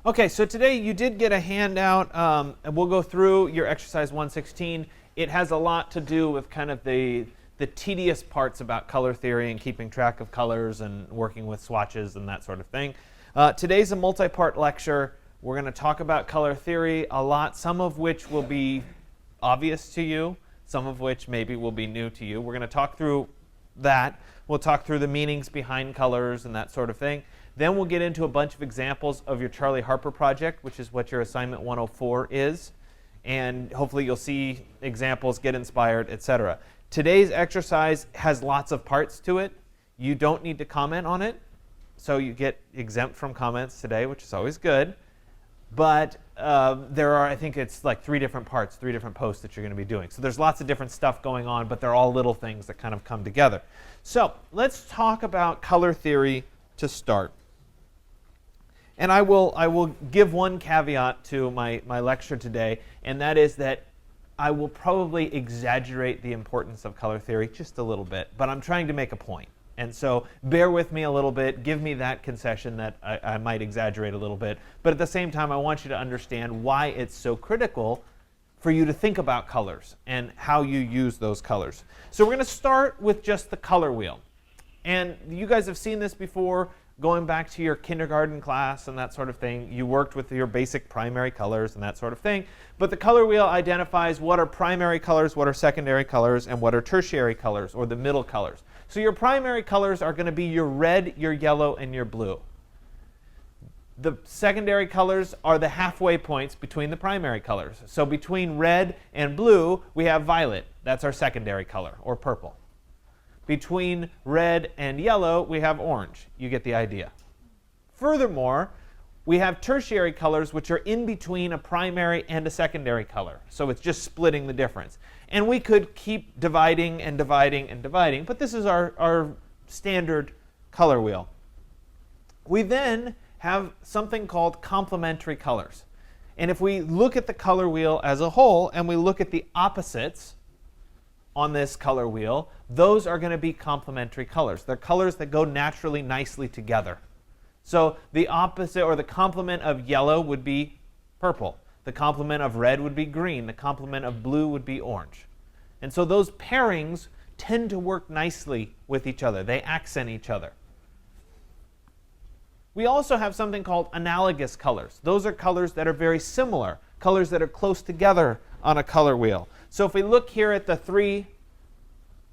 Okay, so today you did get a handout, and we'll go through your exercise 116. It has a lot to do with kind of the tedious parts about color theory and keeping track of colors and working with swatches and that sort of thing. Today's a multi-part lecture. We're going to talk about color theory a lot, some of which will be obvious to you, some of which maybe will be new to you. We're going to talk through that. We'll talk through the meanings behind colors and that sort of thing. Then we'll get into a bunch of examples of your Charlie Harper project, which is what your assignment 104 is. And hopefully you'll see examples, get inspired, etc. Today's exercise has lots of parts to it. You don't need to comment on it. So you get exempt from comments today, which is always good. But there are, I think it's like 3 different parts, 3 different posts that you're going to be doing. So there's lots of different stuff going on, but they're all little things that kind of come together. So let's talk about color theory to start. And I will give one caveat to my lecture today, and that is that I will probably exaggerate the importance of color theory just a little bit, but I'm trying to make a point. And so bear with me a little bit, give me that concession that I might exaggerate a little bit, but at the same time I want you to understand why it's so critical for you to think about colors and how you use those colors. So we're going to start with just the color wheel. And you guys have seen this before. Going back to your kindergarten class and that sort of thing, you worked with your basic primary colors and that sort of thing. But the color wheel identifies what are primary colors, what are secondary colors, and what are tertiary colors, or the middle colors. So your primary colors are going to be your red, your yellow, and your blue. The secondary colors are the halfway points between the primary colors. So between red and blue, we have violet. That's our secondary color, or purple. Between red and yellow, we have orange. You get the idea. Furthermore, we have tertiary colors, which are in between a primary and a secondary color. So it's just splitting the difference. And we could keep dividing and dividing and dividing, but this is our standard color wheel. We then have something called complementary colors. And if we look at the color wheel as a whole, and we look at the opposites on this color wheel, those are going to be complementary colors. They're colors that go naturally nicely together. So the opposite or the complement of yellow would be purple. The complement of red would be green. The complement of blue would be orange. And so those pairings tend to work nicely with each other. They accent each other. We also have something called analogous colors. Those are colors that are very similar, colors that are close together on a color wheel. So if we look here at the 3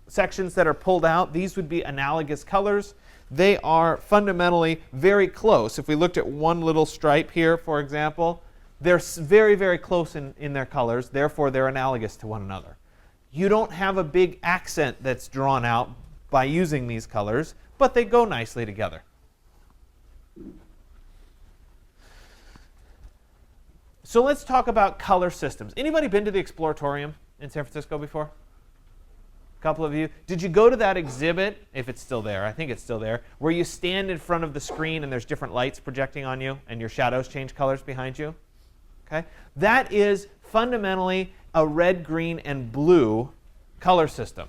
sections that are pulled out, these would be analogous colors. They are fundamentally very close. If we looked at one little stripe here, for example, they're very, very close in their colors. Therefore, they're analogous to one another. You don't have a big accent that's drawn out by using these colors, but they go nicely together. So let's talk about color systems. Anybody been to the Exploratorium in San Francisco before? A couple of you. Did you go to that exhibit, if it's still there, I think it's still there, where you stand in front of the screen and there's different lights projecting on you and your shadows change colors behind you? Okay? That is fundamentally a red, green, and blue color system.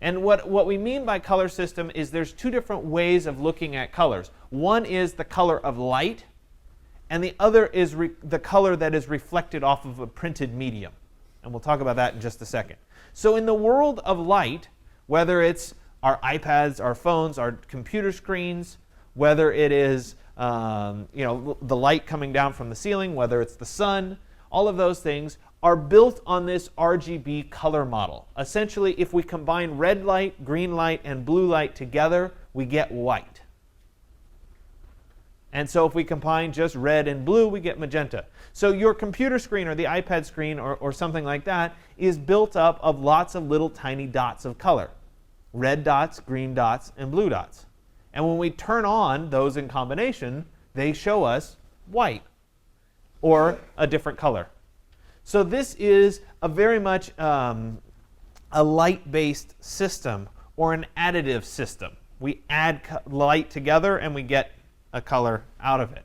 And what we mean by color system is there's 2 different ways of looking at colors. One is the color of light, and the other is the color that is reflected off of a printed medium. And we'll talk about that in just a second. So in the world of light, whether it's our iPads, our phones, our computer screens, whether it is the light coming down from the ceiling, whether it's the sun, all of those things are built on this RGB color model. Essentially, if we combine red light, green light, and blue light together, we get white. And so if we combine just red and blue, we get magenta. So your computer screen or the iPad screen or something like that is built up of lots of little tiny dots of color. Red dots, green dots, and blue dots. And when we turn on those in combination, they show us white or a different color. So this is a very much a light-based system or an additive system. We add light together and we get a color out of it.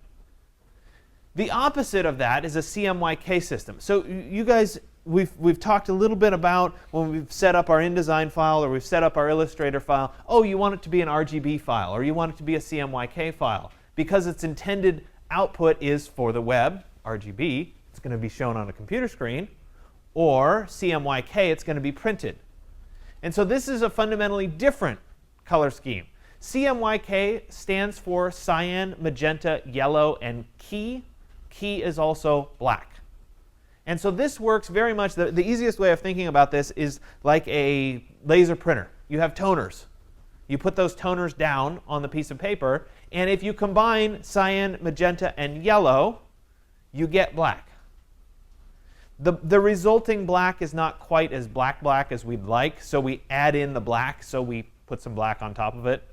The opposite of that is a CMYK system. So you guys, we've talked a little bit about when we've set up our InDesign file or we've set up our Illustrator file, oh, you want it to be an RGB file or you want it to be a CMYK file because it's intended output is for the web, RGB, it's going to be shown on a computer screen, or CMYK, it's going to be printed. And so this is a fundamentally different color scheme. CMYK stands for cyan, magenta, yellow, and key. Key is also black. And so this works very much, the easiest way of thinking about this is like a laser printer. You have toners. You put those toners down on the piece of paper, and if you combine cyan, magenta, and yellow, you get black. The resulting black is not quite as black as we'd like, so we add in the black, so we put some black on top of it.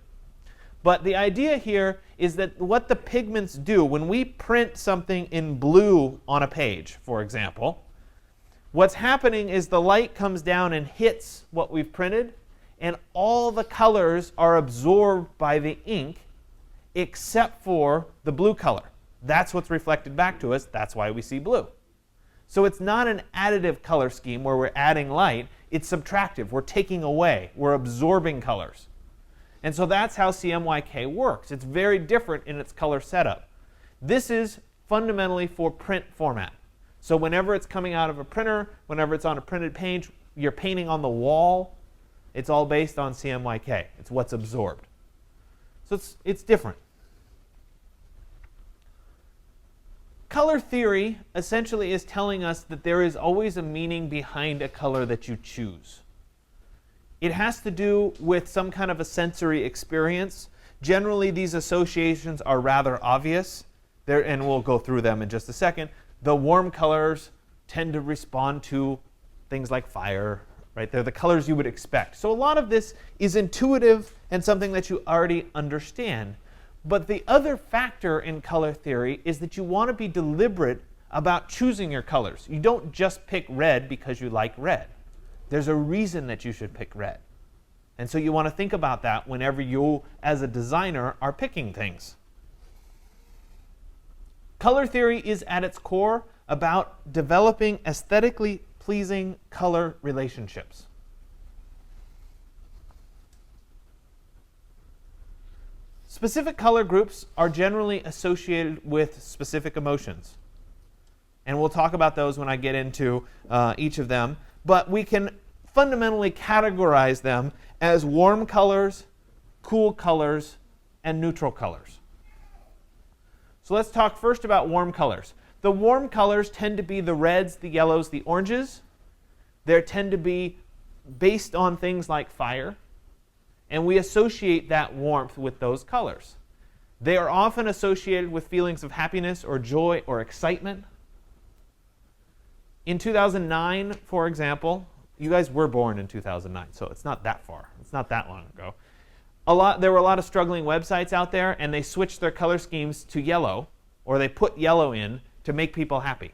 But the idea here is that what the pigments do, when we print something in blue on a page, for example, what's happening is the light comes down and hits what we've printed, and all the colors are absorbed by the ink except for the blue color. That's what's reflected back to us. That's why we see blue. So it's not an additive color scheme where we're adding light. It's subtractive. We're taking away. We're absorbing colors. And so that's how CMYK works. It's very different in its color setup. This is fundamentally for print format. So whenever it's coming out of a printer, whenever it's on a printed page, you're painting on the wall, it's all based on CMYK. It's what's absorbed. So it's different. Color theory essentially is telling us that there is always a meaning behind a color that you choose. It has to do with some kind of a sensory experience. Generally, these associations are rather obvious, and we'll go through them in just a second. The warm colors tend to respond to things like fire, right? They're the colors you would expect. So a lot of this is intuitive and something that you already understand. But the other factor in color theory is that you want to be deliberate about choosing your colors. You don't just pick red because you like red. There's a reason that you should pick red. And so you want to think about that whenever you, as a designer, are picking things. Color theory is at its core about developing aesthetically pleasing color relationships. Specific color groups are generally associated with specific emotions. And we'll talk about those when I get into each of them. But we can fundamentally categorize them as warm colors, cool colors, and neutral colors. So let's talk first about warm colors. The warm colors tend to be the reds, the yellows, the oranges. They tend to be based on things like fire. And we associate that warmth with those colors. They are often associated with feelings of happiness or joy or excitement. In 2009, for example, you guys were born in 2009, so it's not that far. It's not that long ago. There were a lot of struggling websites out there, and they switched their color schemes to yellow, or they put yellow in to make people happy.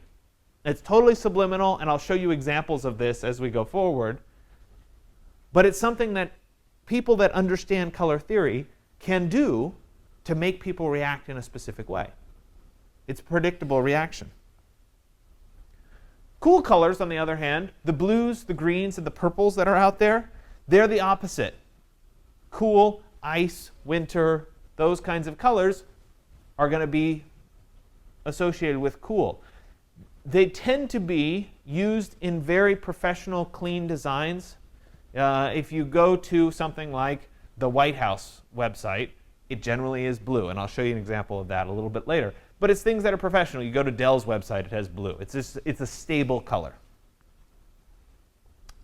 It's totally subliminal, and I'll show you examples of this as we go forward. But it's something that people that understand color theory can do to make people react in a specific way. It's a predictable reaction. Cool colors, on the other hand, the blues, the greens, and the purples that are out there, they're the opposite. Cool, ice, winter, those kinds of colors are going to be associated with cool. They tend to be used in very professional, clean designs. If you go to something like the White House website, it generally is blue. And I'll show you an example of that a little bit later. But it's things that are professional. You go to Dell's website, it has blue. It's a stable color.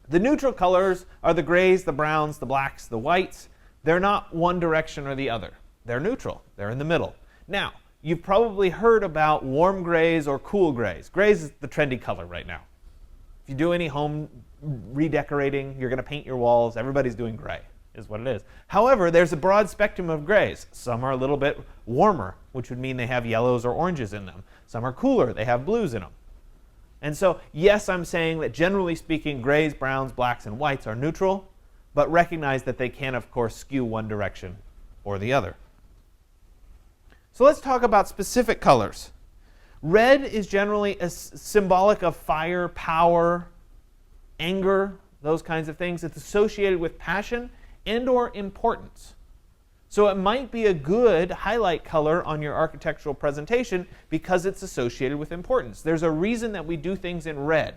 The neutral colors are the grays, the browns, the blacks, the whites. They're not one direction or the other. They're neutral. They're in the middle. Now, you've probably heard about warm grays or cool grays. Grays is the trendy color right now. If you do any home redecorating, you're going to paint your walls, everybody's doing gray, is what it is. However, there's a broad spectrum of grays. Some are a little bit warmer, which would mean they have yellows or oranges in them. Some are cooler, they have blues in them. And so, yes, I'm saying that generally speaking, grays, browns, blacks, and whites are neutral, but recognize that they can, of course, skew one direction or the other. So let's talk about specific colors. Red is generally symbolic of fire, power, anger, those kinds of things. It's associated with passion and or importance. So it might be a good highlight color on your architectural presentation because it's associated with importance. There's a reason that we do things in red.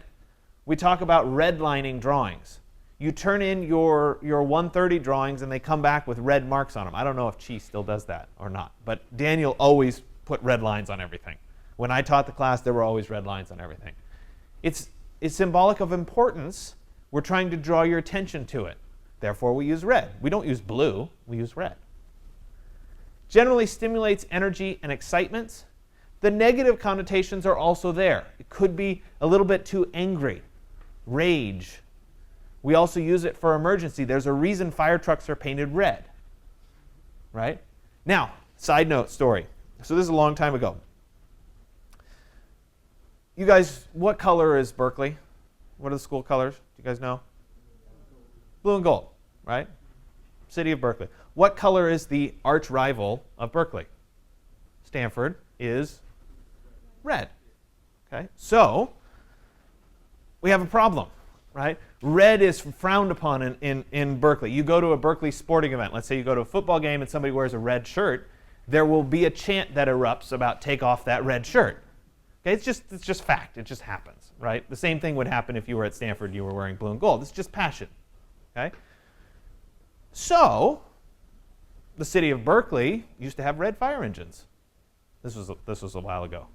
We talk about redlining drawings. You turn in your 130 drawings and they come back with red marks on them. I don't know if Chi still does that or not, but Daniel always put red lines on everything. When I taught the class, there were always red lines on everything. It's symbolic of importance. We're trying to draw your attention to it. Therefore, we use red. We don't use blue, we use red. Generally stimulates energy and excitement. The negative connotations are also there. It could be a little bit too angry, rage. We also use it for emergency. There's a reason fire trucks are painted red, right? Now, side note story. So this is a long time ago. You guys, what color is Berkeley? What are the school colors? Do you guys know? Blue and gold, right? City of Berkeley. What color is the arch rival of Berkeley? Stanford is red. Okay, so we have a problem, right? Red is frowned upon in Berkeley. You go to a Berkeley sporting event. Let's say you go to a football game and somebody wears a red shirt. There will be a chant that erupts about take off that red shirt. Okay, it's just fact. It just happens, right? The same thing would happen if you were at Stanford and you were wearing blue and gold. It's just passion. Okay? So, the city of Berkeley used to have red fire engines. This was a while ago.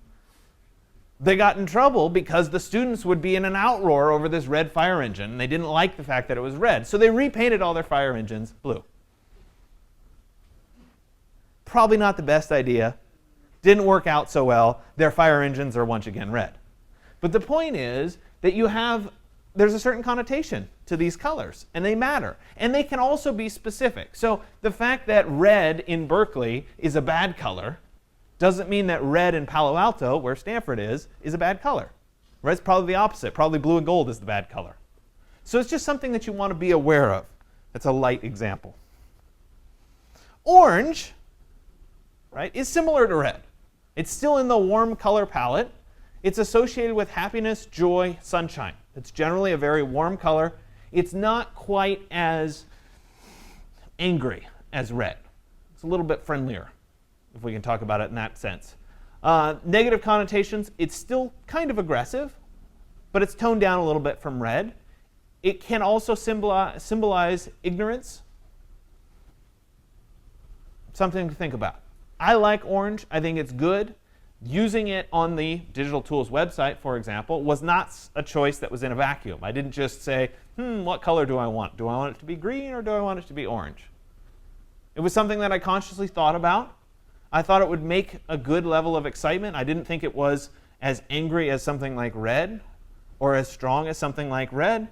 They got in trouble because the students would be in an outroar over this red fire engine, and they didn't like the fact that it was red. So they repainted all their fire engines blue. Probably not the best idea. Didn't work out so well. Their fire engines are once again red. But the point is that there's a certain connotation to these colors, and they matter. And they can also be specific. So the fact that red in Berkeley is a bad color doesn't mean that red in Palo Alto, where Stanford is a bad color. Right? It's probably the opposite. Probably blue and gold is the bad color. So it's just something that you want to be aware of. That's a light example. Orange, right, is similar to red. It's still in the warm color palette. It's associated with happiness, joy, sunshine. It's generally a very warm color. It's not quite as angry as red. It's a little bit friendlier, if we can talk about it in that sense. Negative connotations, it's still kind of aggressive, but it's toned down a little bit from red. It can also symbolize ignorance. Something to think about. I like orange. I think it's good. Using it on the Digital Tools website, for example, was not a choice that was in a vacuum. I didn't just say, what color do I want? Do I want it to be green or do I want it to be orange? It was something that I consciously thought about. I thought it would make a good level of excitement. I didn't think it was as angry as something like red or as strong as something like red,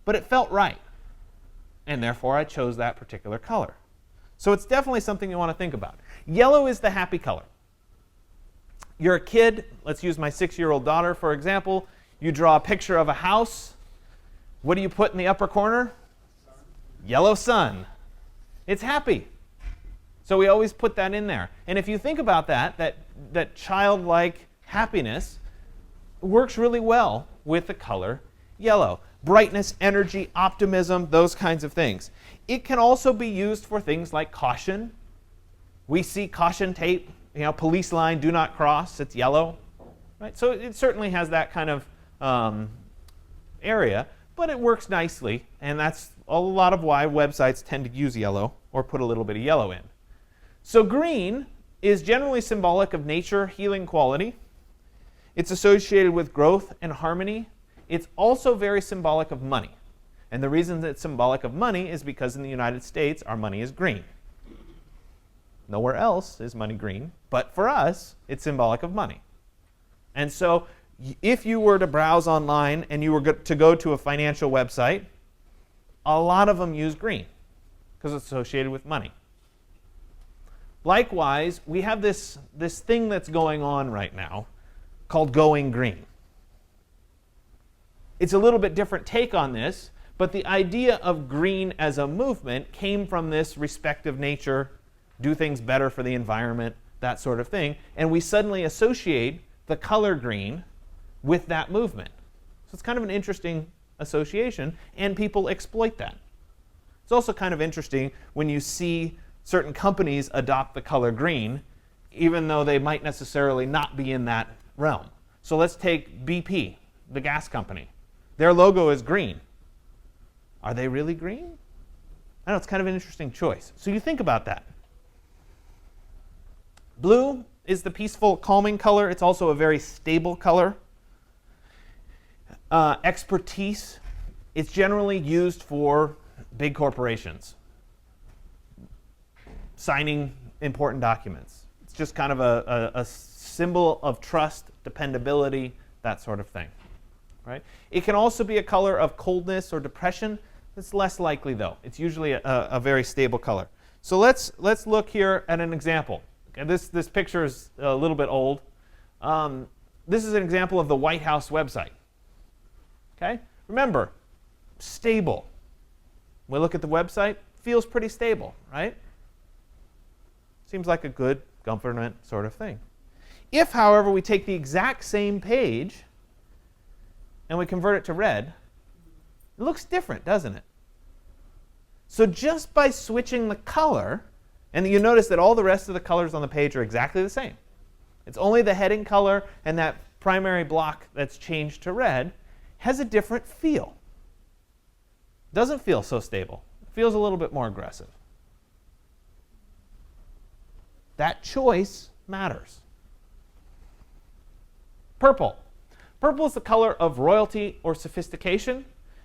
but it felt right. And therefore, I chose that particular color. So it's definitely something you want to think about. Yellow is the happy color. You're a kid. Let's use my 6-year-old daughter, for example. You draw a picture of a house. What do you put in the upper corner? Sun. Yellow sun. It's happy. So we always put that in there. And if you think about that childlike happiness works really well with the color yellow. Brightness, energy, optimism, those kinds of things. It can also be used for things like caution. We see caution tape, police line, do not cross, it's yellow. Right? So it certainly has that kind of area, but it works nicely, and that's a lot of why websites tend to use yellow or put a little bit of yellow in. So green is generally symbolic of nature, healing quality. It's associated with growth and harmony. It's also very symbolic of money. And the reason that it's symbolic of money is because in the United States, our money is green. Nowhere else is money green, but for us, it's symbolic of money. And so if you were to browse online and you were to go to a financial website, a lot of them use green because it's associated with money. Likewise, we have this thing that's going on right now called going green. It's a little bit different take on this, but the idea of green as a movement came from this respect of nature, do things better for the environment, that sort of thing, and we suddenly associate the color green with that movement. So it's kind of an interesting association, and people exploit that. It's also kind of interesting when you see certain companies adopt the color green, even though they might necessarily not be in that realm. So let's take BP, the gas company. Their logo is green. Are they really green? I know, it's kind of an interesting choice. So you think about that. Blue is the peaceful, calming color. It's also a very stable color. Expertise. It's generally used for big corporations, signing important documents. It's just kind of a symbol of trust, dependability, that sort of thing. Right? It can also be a color of coldness or depression. It's less likely, though. It's usually a very stable color. So let's look here at an example. Okay, this picture is a little bit old. This is an example of the White House website. Okay? Remember, stable. We look at the website, feels pretty stable, right? Seems like a good government sort of thing. If, however, we take the exact same page and we convert it to red, it looks different, doesn't it? So just by switching the color, and you notice that all the rest of the colors on the page are exactly the same. It's only the heading color and that primary block that's changed to red has a different feel. Doesn't feel so stable. It feels a little bit more aggressive. That choice matters. Purple. Purple is the color of royalty or sophistication.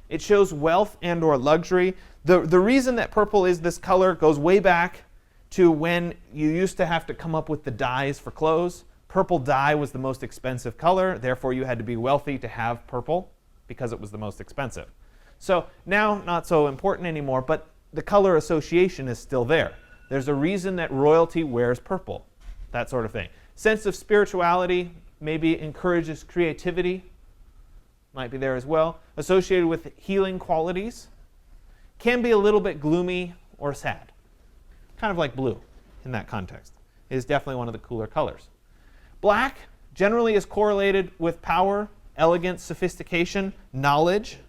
It shows wealth and or luxury. The reason that purple is this color goes way back to when you used to have to come up with the dyes for clothes. Purple dye was the most expensive color. Therefore, you had to be wealthy to have purple because it was the most expensive. So now, not so important anymore, but the color association is still there. There's a reason that royalty wears purple, that sort of thing. Sense of spirituality maybe encourages creativity, might be there as well. Associated with healing qualities. Can be a little bit gloomy or sad. Kind of like blue in that context. It is definitely one of the cooler colors. Black generally is correlated with power, elegance, sophistication, knowledge.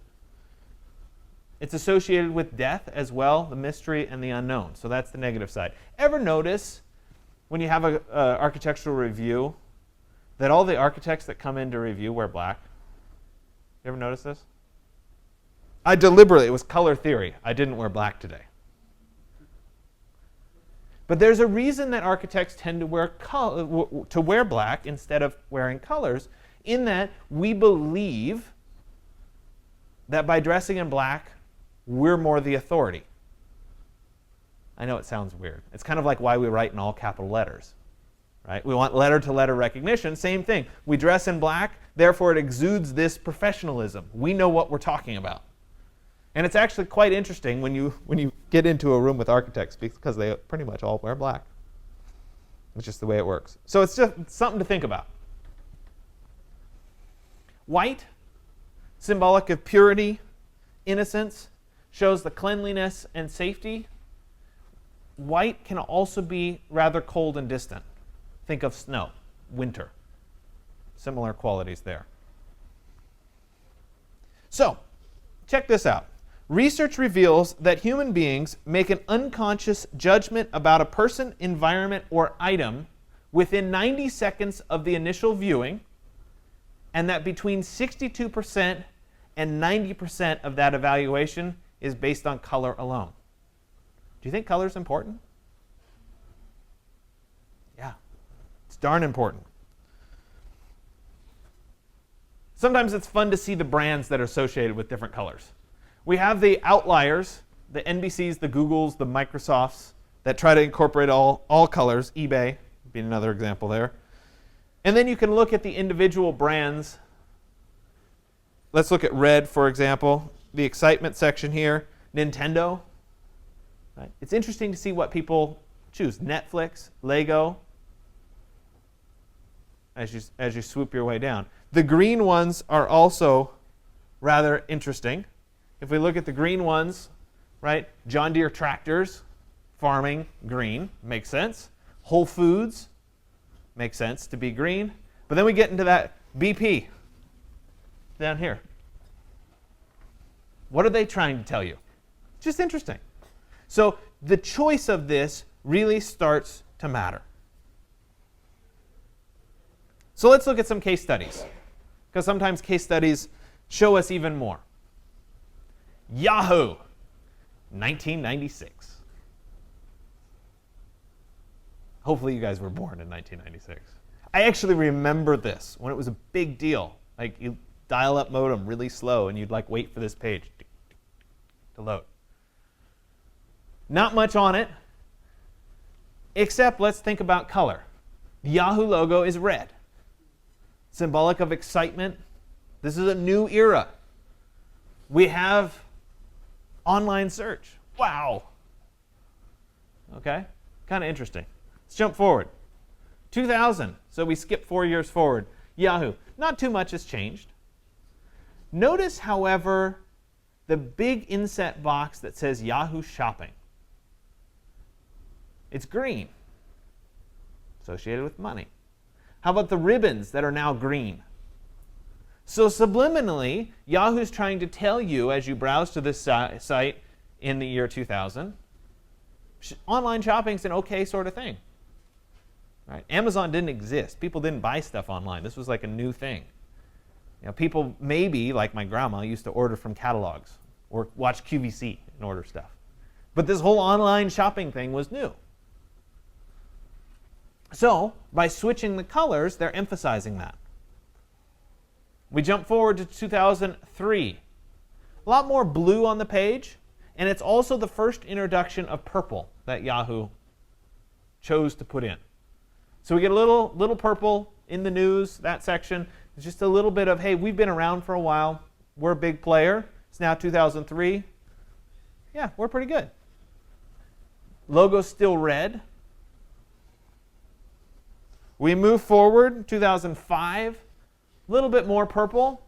It's associated with death as well, the mystery and the unknown. So that's the negative side. Ever notice when you have an architectural review that all the architects that come in to review wear black? You ever notice this? I deliberately, it was color theory. I didn't wear black today. But there's a reason that architects tend to wear black instead of wearing colors, in that we believe that by dressing in black, we're more the authority. I know it sounds weird. It's kind of like why we write in all capital letters. Right? We want letter-to-letter recognition. Same thing. We dress in black, therefore it exudes this professionalism. We know what we're talking about. And it's actually quite interesting when you get into a room with architects because they pretty much all wear black. It's just the way it works. So it's just something to think about. White, symbolic of purity, innocence, shows the cleanliness and safety. White can also be rather cold and distant. Think of snow, winter. Similar qualities there. So, check this out. Research reveals that human beings make an unconscious judgment about a person, environment, or item within 90 seconds of the initial viewing, and that between 62% and 90% of that evaluation is based on color alone. Do you think color is important? Yeah, it's darn important. Sometimes it's fun to see the brands that are associated with different colors. We have the outliers, the NBCs, the Googles, the Microsofts, that try to incorporate all colors. eBay being another example there. And then you can look at the individual brands. Let's look at red, for example. The excitement section here. Nintendo. Right? It's interesting to see what people choose. Netflix, Lego, as you swoop your way down. The green ones are also rather interesting. If we look at the green ones, right? John Deere tractors, farming, green, makes sense. Whole Foods, makes sense to be green. But then we get into that BP down here. What are they trying to tell you? Just interesting. So the choice of this really starts to matter. So let's look at some case studies, because sometimes case studies show us even more. Yahoo, 1996. Hopefully you guys were born in 1996. I actually remember this when it was a big deal. Like, you dial-up modem really slow, and you'd like wait for this page to load. Not much on it, except let's think about color. The Yahoo logo is red, symbolic of excitement. This is a new era. We have online search. Wow. Okay, kind of interesting. Let's jump forward. 2000, so we skip 4 years forward. Yahoo, not too much has changed. Notice, however, the big inset box that says Yahoo Shopping. It's green, associated with money. How about the ribbons that are now green? So subliminally, Yahoo's trying to tell you as you browse to this site in the year 2000, online shopping's an okay sort of thing. Right? Amazon didn't exist. People didn't buy stuff online. This was like a new thing. You know, people maybe, like my grandma, used to order from catalogs or watch QVC and order stuff. But this whole online shopping thing was new. So by switching the colors, they're emphasizing that. We jump forward to 2003. A lot more blue on the page, and it's also the first introduction of purple that Yahoo chose to put in. So we get a little purple in the news, that section. It's just a little bit of, hey, we've been around for a while. We're a big player. It's now 2003. Yeah, we're pretty good. Logo's still red. We move forward, 2005. A little bit more purple.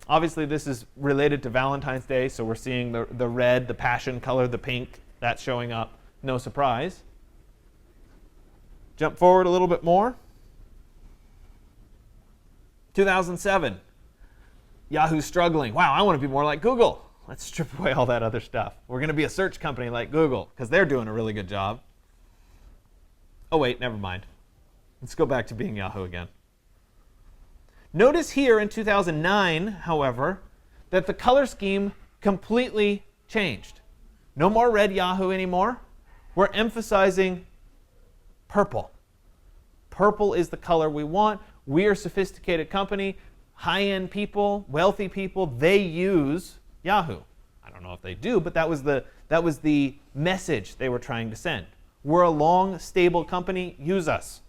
Obviously, this is related to Valentine's Day, so we're seeing the red, the passion color, the pink. That's showing up. No surprise. Jump forward a little bit more. 2007. Yahoo's struggling. Wow, I want to be more like Google. Let's strip away all that other stuff. We're going to be a search company like Google because they're doing a really good job. Oh, wait, never mind. Let's go back to being Yahoo again. Notice here in 2009, however, that the color scheme completely changed. No more red Yahoo anymore. We're emphasizing purple. Purple is the color we want. We are a sophisticated company. High-end people, wealthy people, they use Yahoo. I don't know if they do, but that was the message they were trying to send. We're a long, stable company. Use us.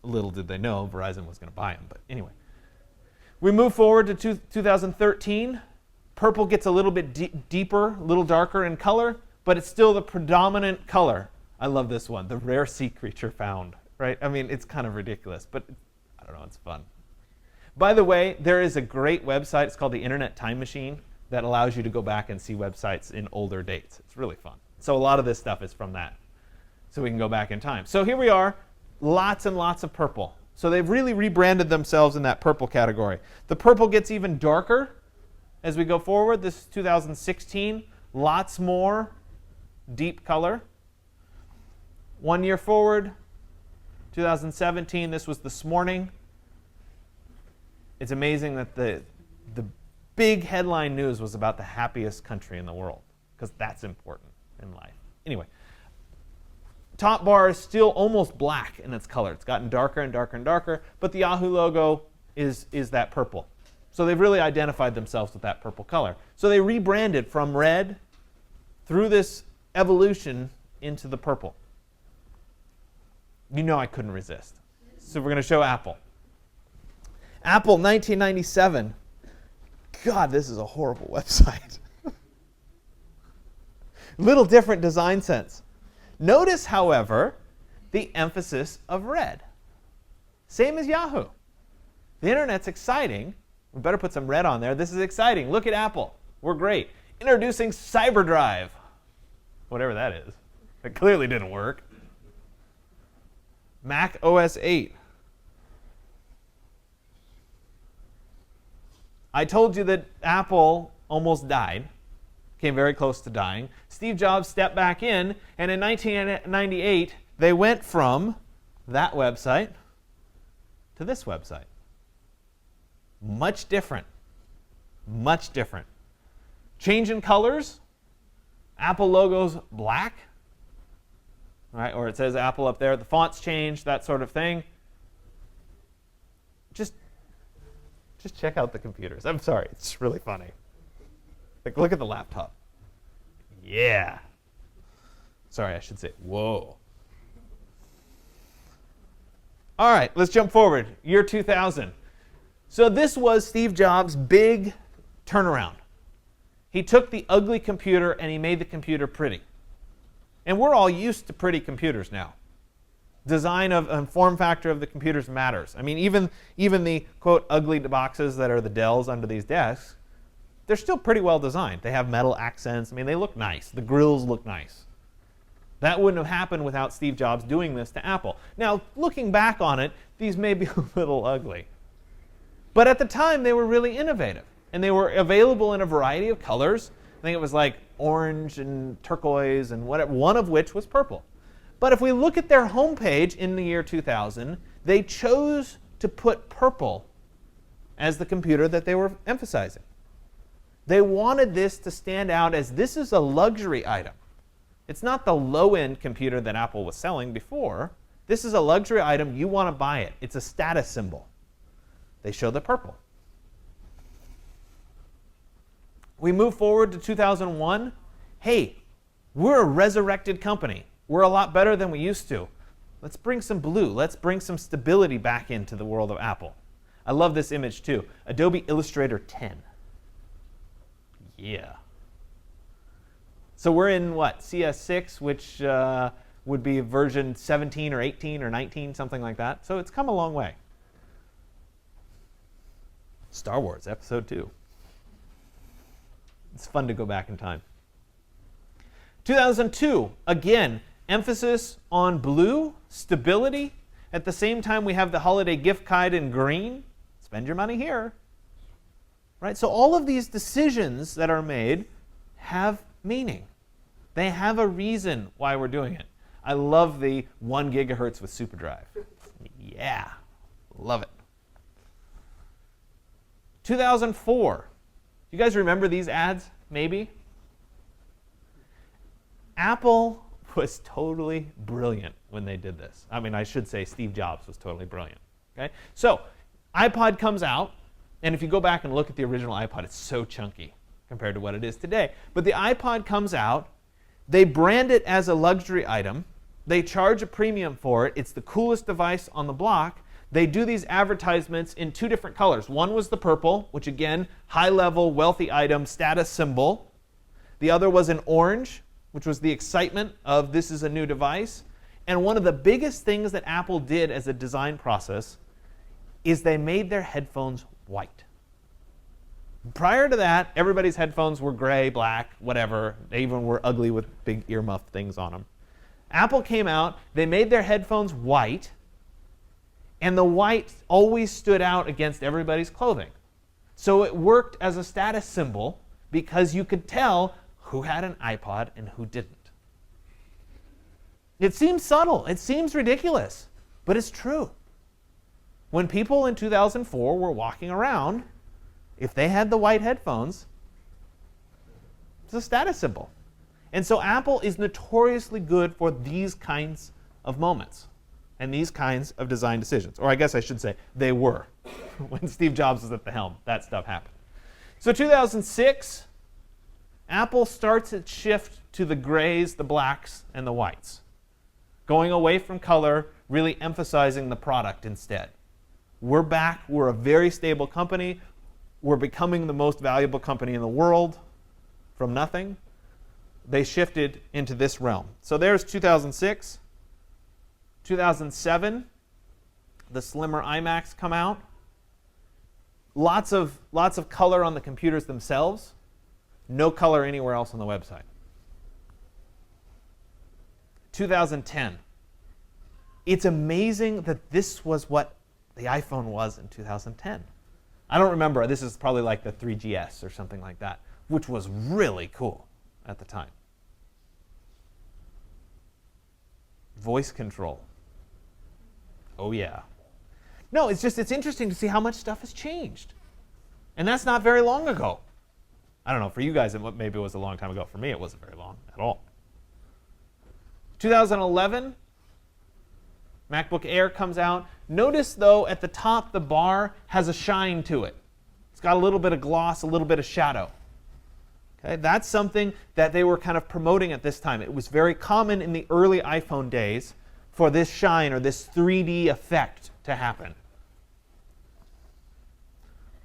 Little did they know Verizon was going to buy them, but anyway. We move forward to 2013. Purple gets a little bit deeper, a little darker in color, but it's still the predominant color. I love this one, the rare sea creature found, right? I mean, it's kind of ridiculous, but I don't know, it's fun. By the way, there is a great website. It's called the Internet Time Machine that allows you to go back and see websites in older dates. It's really fun. So a lot of this stuff is from that. So we can go back in time. So here we are, lots and lots of purple. So they've really rebranded themselves in that purple category. The purple gets even darker as we go forward. This is 2016. Lots more deep color. 1 year forward, 2017. This was this morning. It's amazing that the big headline news was about the happiest country in the world, because that's important in life. Anyway, top bar is still almost black in its color. It's gotten darker and darker and darker, but the Yahoo logo is that purple. So they've really identified themselves with that purple color. So they rebranded from red through this evolution into the purple. You know I couldn't resist. So we're going to show Apple. Apple 1997. God, this is a horrible website. Little different design sense. Notice, however, the emphasis of red. Same as Yahoo. The internet's exciting. We better put some red on there. This is exciting. Look at Apple. We're great. Introducing CyberDrive. Whatever that is. It clearly didn't work. Mac OS 8. I told you that Apple almost died. came very close to dying. Steve Jobs stepped back in, and in 1998, they went from that website to this website. Much different. Much different. Change in colors. Apple logo's black. Right? Or it says Apple up there. The font's changed, that sort of thing. Just check out the computers. I'm sorry, it's really funny. Like, look at the laptop. Yeah. Sorry, I should say, whoa. All right, let's jump forward. Year 2000. So this was Steve Jobs' big turnaround. He took the ugly computer and he made the computer pretty. And we're all used to pretty computers now. Design of and form factor of the computers matters. I mean, even the, quote, ugly boxes that are the Dells under these desks, they're still pretty well designed. They have metal accents. I mean, they look nice. The grills look nice. That wouldn't have happened without Steve Jobs doing this to Apple. Now, looking back on it, these may be a little ugly. But at the time, they were really innovative. And they were available in a variety of colors. I think it was like orange and turquoise and whatever, one of which was purple. But if we look at their homepage in the year 2000, they chose to put purple as the computer that they were emphasizing. They wanted this to stand out as this is a luxury item. It's not the low-end computer that Apple was selling before. This is a luxury item. You want to buy it. It's a status symbol. They show the purple. We move forward to 2001. Hey, we're a resurrected company. We're a lot better than we used to. Let's bring some blue. Let's bring some stability back into the world of Apple. I love this image too. Adobe Illustrator 10. Yeah. So we're in what? CS6, which would be version 17 or 18 or 19, something like that. So it's come a long way. Star Wars Episode 2. It's fun to go back in time. 2002, again, emphasis on blue, stability. At the same time, we have the holiday gift guide in green. Spend your money here. Right? So all of these decisions that are made have meaning. They have a reason why we're doing it. I love the 1 gigahertz with SuperDrive. Yeah, love it. 2004. You guys remember these ads, maybe? Apple was totally brilliant when they did this. I mean, I should say Steve Jobs was totally brilliant. Okay? So, iPod comes out, and if you go back and look at the original iPod, it's so chunky compared to what it is today. But the iPod comes out, they brand it as a luxury item, they charge a premium for it, it's the coolest device on the block. They do these advertisements in 2 different colors. One was the purple, which again, high-level, wealthy item, status symbol. The other was in orange, which was the excitement of this is a new device. And one of the biggest things that Apple did as a design process is they made their headphones white. Prior to that, everybody's headphones were gray, black, whatever. They even were ugly with big earmuff things on them. Apple came out, they made their headphones white, and the white always stood out against everybody's clothing. So it worked as a status symbol because you could tell who had an iPod and who didn't. It seems subtle, it seems ridiculous, but it's true. When people in 2004 were walking around, if they had the white headphones, it's a status symbol. And so Apple is notoriously good for these kinds of moments and these kinds of design decisions. Or I guess I should say they were. When Steve Jobs was at the helm, that stuff happened. So 2006, Apple starts its shift to the grays, the blacks, and the whites. Going away from color, really emphasizing the product instead. We're back. We're a very stable company. We're becoming the most valuable company in the world from nothing. They shifted into this realm. So there's 2006. 2007, the slimmer iMacs come out. Lots of color on the computers themselves. No color anywhere else on the website. 2010. It's amazing that this was what the iPhone was in 2010. I don't remember. This is probably like the 3GS or something like that, which was really cool. at the time. Voice control. Oh yeah. No, it's interesting to see how much stuff has changed. And that's not very long ago. I don't know, for you guys maybe it was a long time ago. For me it wasn't very long at all. 2011, MacBook Air comes out. Notice though at the top the bar has a shine to it. It's got a little bit of gloss, a little bit of shadow. Okay, that's something that they were kind of promoting at this time. It was very common in the early iPhone days for this shine or this 3D effect to happen.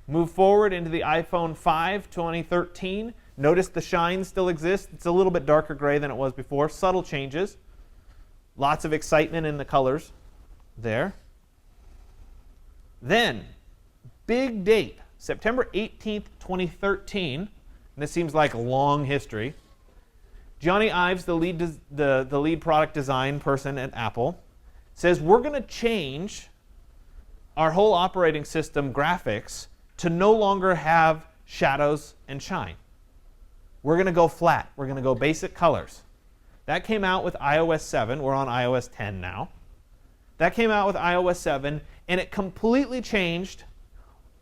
Move forward into the iPhone 5 2013. Notice the shine still exists. It's a little bit darker gray than it was before. Subtle changes. Lots of excitement in the colors there. Then, big date, September 18th, 2013. And this seems like a long history. Johnny Ives, the lead product design person at Apple, says we're going to change our whole operating system graphics to no longer have shadows and shine. We're going to go flat. We're going to go basic colors. That came out with iOS 7. We're on iOS 10 now. That came out with iOS 7, and it completely changed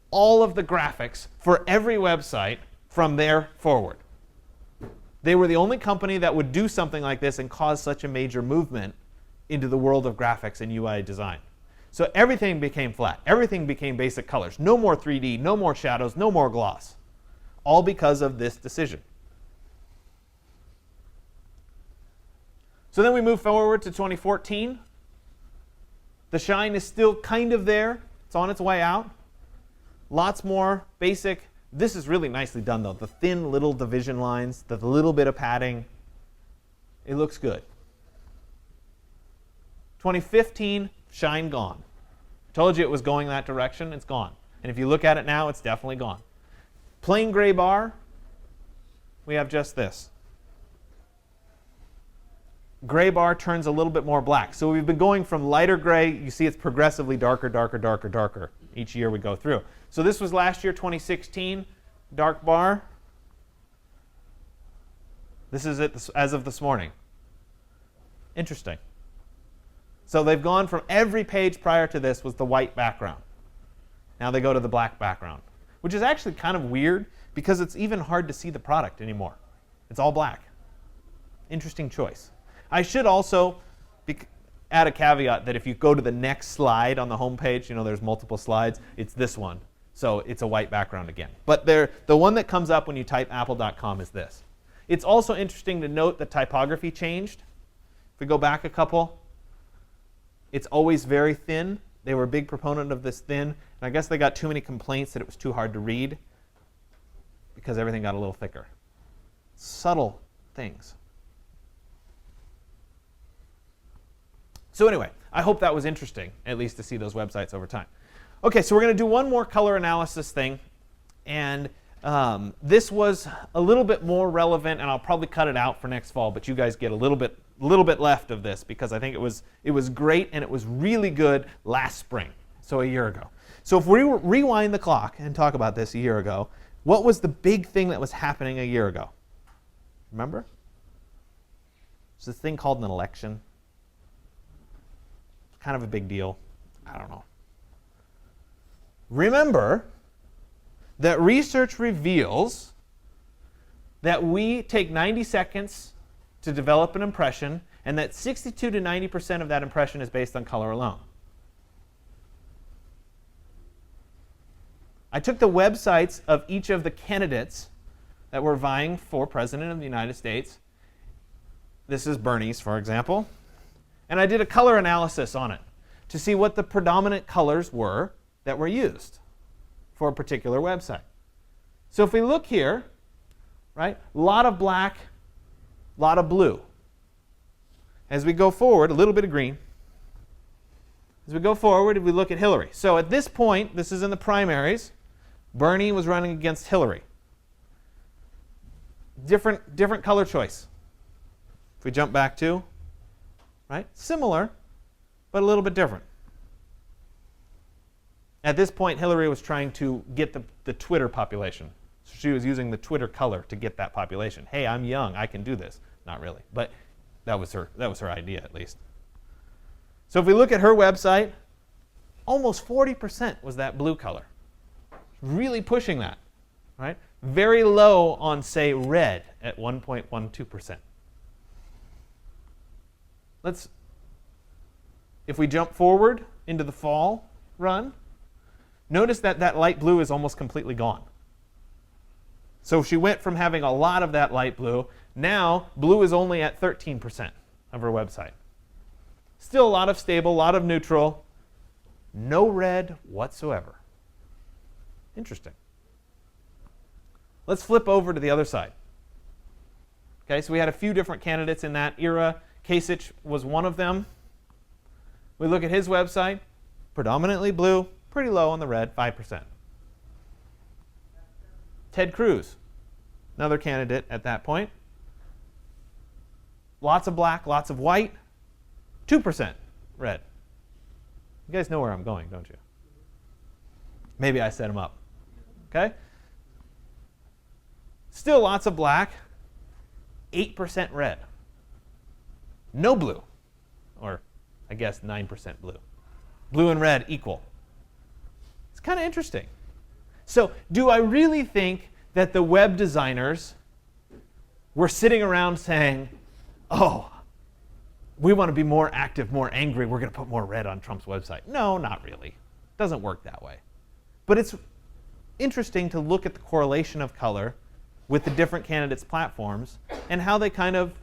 all of the graphics for every website from there forward. They were the only company that would do something like this and cause such a major movement into the world of graphics and UI design. So everything became flat. Everything became basic colors. No more 3D, no more shadows, no more gloss. All because of this decision. So then we move forward to 2014. The shine is still kind of there. It's on its way out. Lots more basic. This is really nicely done, though. The thin little division lines, the little bit of padding. It looks good. 2015, shine gone. I told you it was going that direction. It's gone. And if you look at it now, it's definitely gone. Plain gray bar, we have just this. Gray bar turns a little bit more black. So we've been going from lighter gray. You see it's progressively darker, darker, darker, darker. Each year we go through. So this was last year, 2016, dark bar. This is it as of this morning. Interesting. So they've gone from every page prior to this was the white background. Now they go to the black background, which is actually kind of weird because it's even hard to see the product anymore. It's all black. Interesting choice. I should also add a caveat that if you go to the next slide on the home page, you know there's multiple slides, it's this one. So it's a white background again. But the one that comes up when you type apple.com is this. It's also interesting to note that typography changed. If we go back a couple, it's always very thin. They were a big proponent of this thin. And I guess they got too many complaints that it was too hard to read because everything got a little thicker. Subtle things. So anyway, I hope that was interesting, at least to see those websites over time. OK, so we're going to do one more color analysis thing. And this was a little bit more relevant, and I'll probably cut it out for next fall. But you guys get a little bit left of this because I think it was great and it was really good last spring, so a year ago. So if we rewind the clock and talk about this a year ago, what was the big thing that was happening a year ago? Remember? It's this thing called an election. Kind of a big deal. I don't know. Remember that research reveals that we take 90 seconds to develop an impression, and that 62 to 90% of that impression is based on color alone. I took the websites of each of the candidates that were vying for President of the United States. This is Bernie's, for example. And I did a color analysis on it to see what the predominant colors were that were used for a particular website. So if we look here, right, a lot of black, a lot of blue. As we go forward, a little bit of green. As we go forward, if we look at Hillary. So at this point, this is in the primaries, Bernie was running against Hillary. Different color choice. If we jump back to, right? Similar, but a little bit different. At this point, Hillary was trying to get the Twitter population. So she was using the Twitter color to get that population. Hey, I'm young, I can do this. Not really, but that was her idea at least. So if we look at her website, almost 40% was that blue color. Really pushing that, right? Very low on, say, red at 1.12%. If we jump forward into the fall run, notice that that light blue is almost completely gone. So she went from having a lot of that light blue. Now, blue is only at 13% of her website. Still a lot of stable, a lot of neutral. No red whatsoever. Interesting. Let's flip over to the other side. Okay, so we had a few different candidates in that era. Kasich was one of them. We look at his website, predominantly blue, pretty low on the red, 5%. Ted Cruz, another candidate at that point. Lots of black, lots of white, 2% red. You guys know where I'm going, don't you? Maybe I set him up. Okay? Still lots of black, 8% red. No blue, or I guess 9% blue. Blue and red equal. It's kind of interesting. So do I really think that the web designers were sitting around saying, oh, we want to be more active, more angry, we're going to put more red on Trump's website? No, not really. It doesn't work that way. But it's interesting to look at the correlation of color with the different candidates' platforms and how they kind of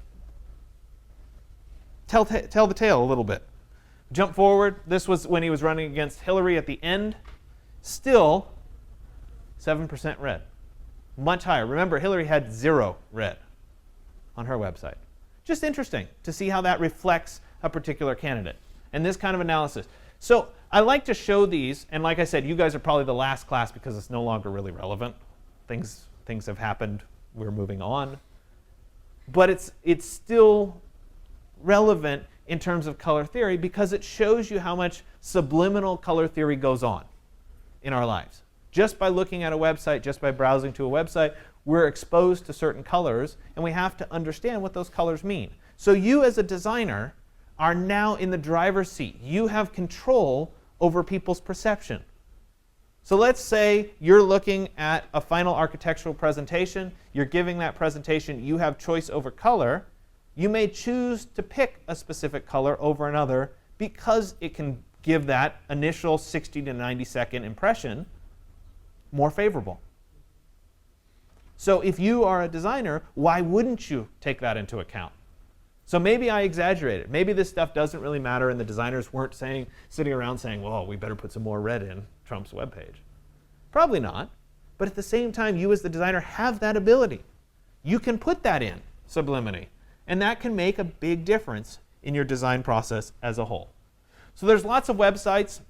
tell the tale a little bit. Jump forward. This was when he was running against Hillary at the end. Still 7% red. Much higher. Remember, Hillary had 0 red on her website. Just interesting to see how that reflects a particular candidate and this kind of analysis. So I like to show these, and like I said, you guys are probably the last class because it's no longer really relevant. Things have happened. We're moving on. But it's still relevant in terms of color theory because it shows you how much subliminal color theory goes on in our lives. Just by looking at a website, just by browsing to a website, we're exposed to certain colors, and we have to understand what those colors mean. So you as a designer are now in the driver's seat. You have control over people's perception. So let's say you're looking at a final architectural presentation, you're giving that presentation, you have choice over color. You may choose to pick a specific color over another because it can give that initial 60 to 90 second impression more favorable. So if you are a designer, why wouldn't you take that into account? So maybe I exaggerated. Maybe this stuff doesn't really matter and the designers weren't sitting around saying, well, we better put some more red in Trump's webpage. Probably not. But at the same time, you as the designer have that ability. You can put that in subliminally. And that can make a big difference in your design process as a whole. So there's lots of websites.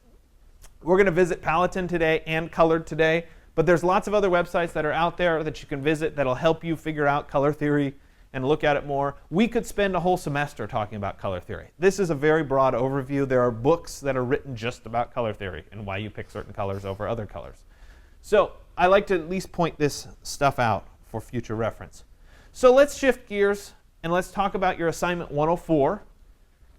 We're going to visit Paladin today and Colored today. But there's lots of other websites that are out there that you can visit that'll help you figure out color theory and look at it more. We could spend a whole semester talking about color theory. This is a very broad overview. There are books that are written just about color theory and why you pick certain colors over other colors. So I like to at least point this stuff out for future reference. So let's shift gears and let's talk about your assignment 104.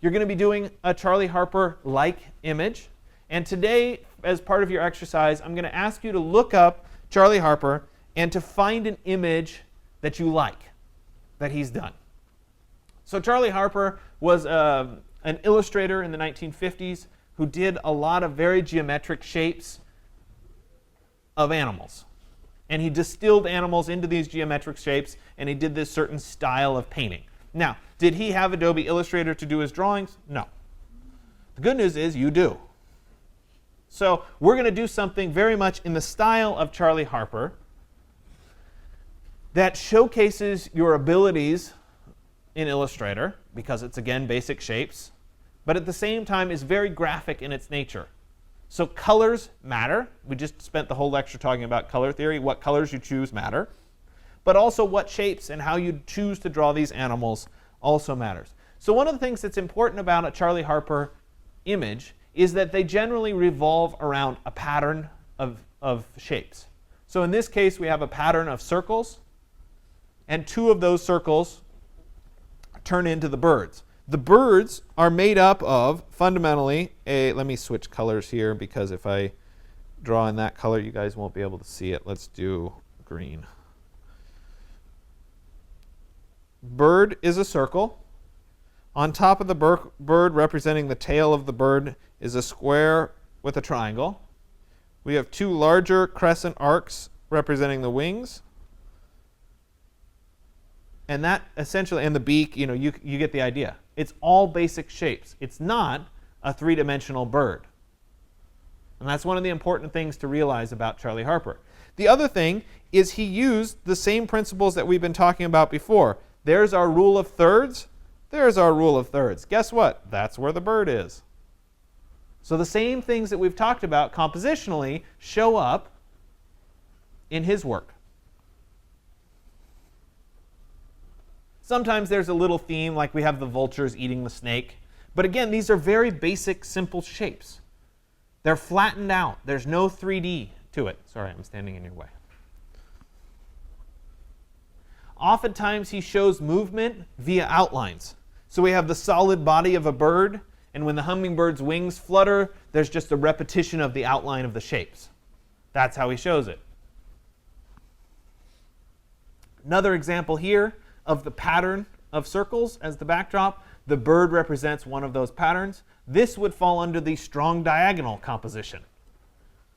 You're going to be doing a Charlie Harper-like image. And today, as part of your exercise, I'm going to ask you to look up Charlie Harper and to find an image that you like, that he's done. So Charlie Harper was an illustrator in the 1950s who did a lot of very geometric shapes of animals. And he distilled animals into these geometric shapes, and he did this certain style of painting. Now, did he have Adobe Illustrator to do his drawings? No. The good news is you do. So we're going to do something very much in the style of Charlie Harper that showcases your abilities in Illustrator, because it's, again, basic shapes, but at the same time is very graphic in its nature. So colors matter. We just spent the whole lecture talking about color theory. What colors you choose matter. But also what shapes and how you choose to draw these animals also matters. So one of the things that's important about a Charlie Harper image is that they generally revolve around a pattern of shapes. So in this case, we have a pattern of circles, and 2 of those circles turn into the birds. The birds are made up of, fundamentally, let me switch colors here, because if I draw in that color, you guys won't be able to see it. Let's do green. Bird is a circle. On top of the bird, representing the tail of the bird, is a square with a triangle. We have 2 larger crescent arcs representing the wings. And that essentially, and the beak, you get the idea. It's all basic shapes. It's not a 3-dimensional bird. And that's one of the important things to realize about Charlie Harper. The other thing is he used the same principles that we've been talking about before. There's our rule of thirds. There's our rule of thirds. Guess what? That's where the bird is. So the same things that we've talked about compositionally show up in his work. Sometimes there's a little theme, like we have the vultures eating the snake. But again, these are very basic, simple shapes. They're flattened out. There's no 3D to it. Sorry, I'm standing in your way. Oftentimes he shows movement via outlines. So we have the solid body of a bird, and when the hummingbird's wings flutter, there's just a repetition of the outline of the shapes. That's how he shows it. Another example here of the pattern of circles as the backdrop. The bird represents one of those patterns. This would fall under the strong diagonal composition.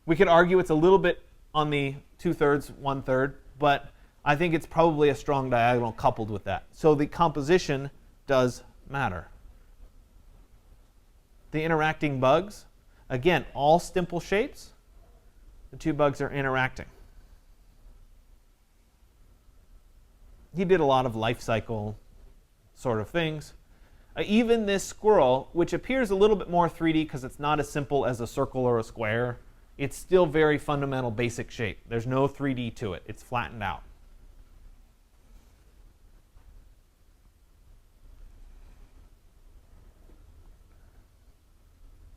We could argue it's a little bit on the 2/3, 1/3, but I think it's probably a strong diagonal coupled with that. So the composition does matter. The interacting bugs, again, all simple shapes. The 2 bugs are interacting. He did a lot of life cycle sort of things. Even this squirrel, which appears a little bit more 3D because it's not as simple as a circle or a square, it's still very fundamental basic shape. There's no 3D to it. It's flattened out.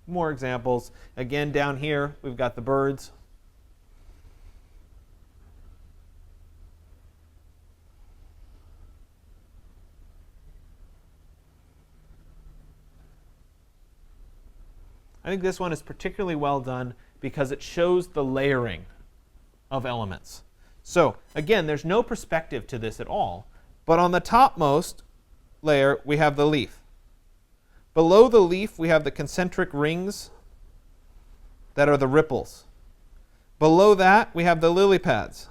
More examples. Again, down here, we've got the birds. I think this one is particularly well done because it shows the layering of elements. So again, there's no perspective to this at all, but on the topmost layer, we have the leaf. Below the leaf, we have the concentric rings that are the ripples. Below that, we have the lily pads.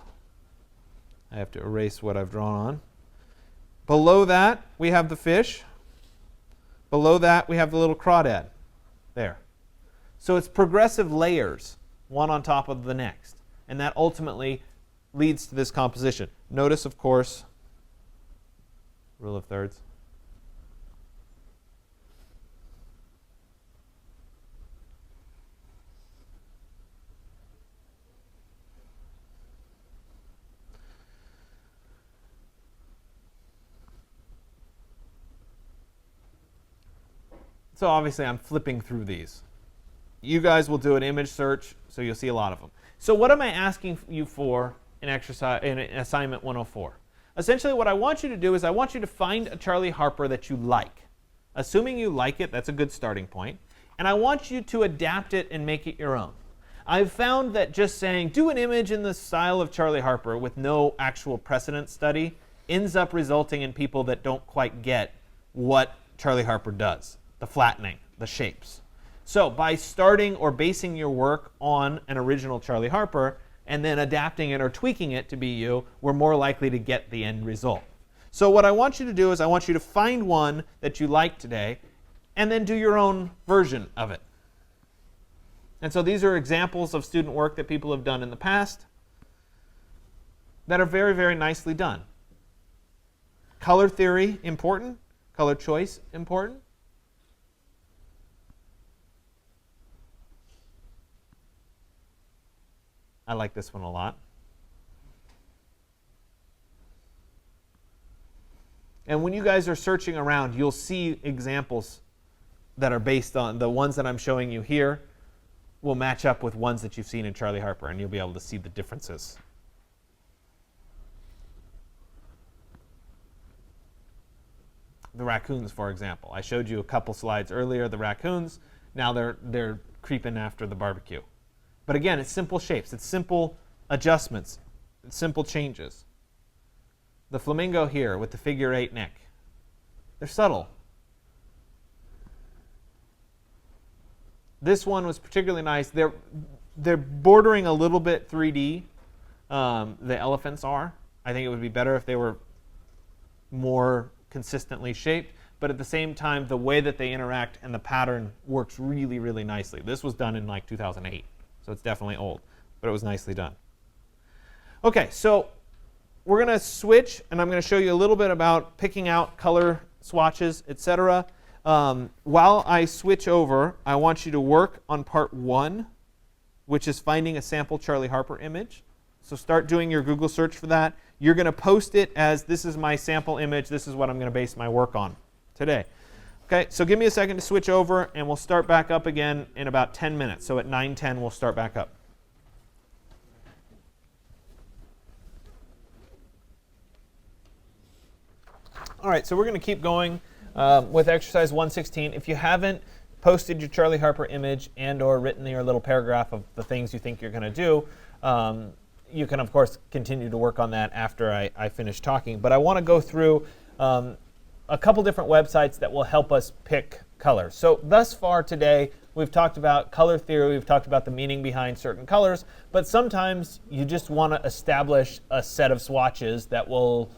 I have to erase what I've drawn on. Below that, we have the fish. Below that, we have the little crawdad. There. So it's progressive layers, one on top of the next. And that ultimately leads to this composition. Notice, of course, rule of thirds. So obviously I'm flipping through these. You guys will do an image search, so you'll see a lot of them. So what am I asking you for in assignment 104? Essentially what I want you to do is I want you to find a Charlie Harper that you like. Assuming you like it, that's a good starting point. And I want you to adapt it and make it your own. I've found that just saying, do an image in the style of Charlie Harper with no actual precedent study ends up resulting in people that don't quite get what Charlie Harper does. The flattening, the shapes. So by starting or basing your work on an original Charlie Harper and then adapting it or tweaking it to be you, we're more likely to get the end result. So what I want you to do is I want you to find one that you like today and then do your own version of it. And so these are examples of student work that people have done in the past that are very, very nicely done. Color theory, important. Color choice, important. I like this one a lot. And when you guys are searching around, you'll see examples that are based on the ones that I'm showing you here will match up with ones that you've seen in Charlie Harper, and you'll be able to see the differences the raccoons, for example. I showed you a couple slides earlier, the raccoons. Now they're creeping after the barbecue. But again, it's simple shapes. It's simple adjustments. It's simple changes. The flamingo here with the figure 8 neck. They're subtle. This one was particularly nice. They're bordering a little bit 3D. The elephants are. I think it would be better if they were more consistently shaped, but at the same time, the way that they interact and the pattern works really, really nicely. This was done in like 2008, so it's definitely old, but it was nicely done. Okay, so we're going to switch, and I'm going to show you a little bit about picking out color swatches, etc. While I switch over, I want you to work on part 1, which is finding a sample Charlie Harper image. So start doing your Google search for that. You're going to post it as, this is my sample image, this is what I'm going to base my work on today. Okay, so give me a second to switch over, and we'll start back up again in about 10 minutes. So at 9:10, we'll start back up. All right, so we're going to keep going with exercise 116. If you haven't posted your Charlie Harper image and or written your little paragraph of the things you think you're going to do, you can, of course, continue to work on that after I finish talking. But I want to go through a couple different websites that will help us pick colors. So thus far today, we've talked about color theory. We've talked about the meaning behind certain colors. But sometimes you just want to establish a set of swatches that will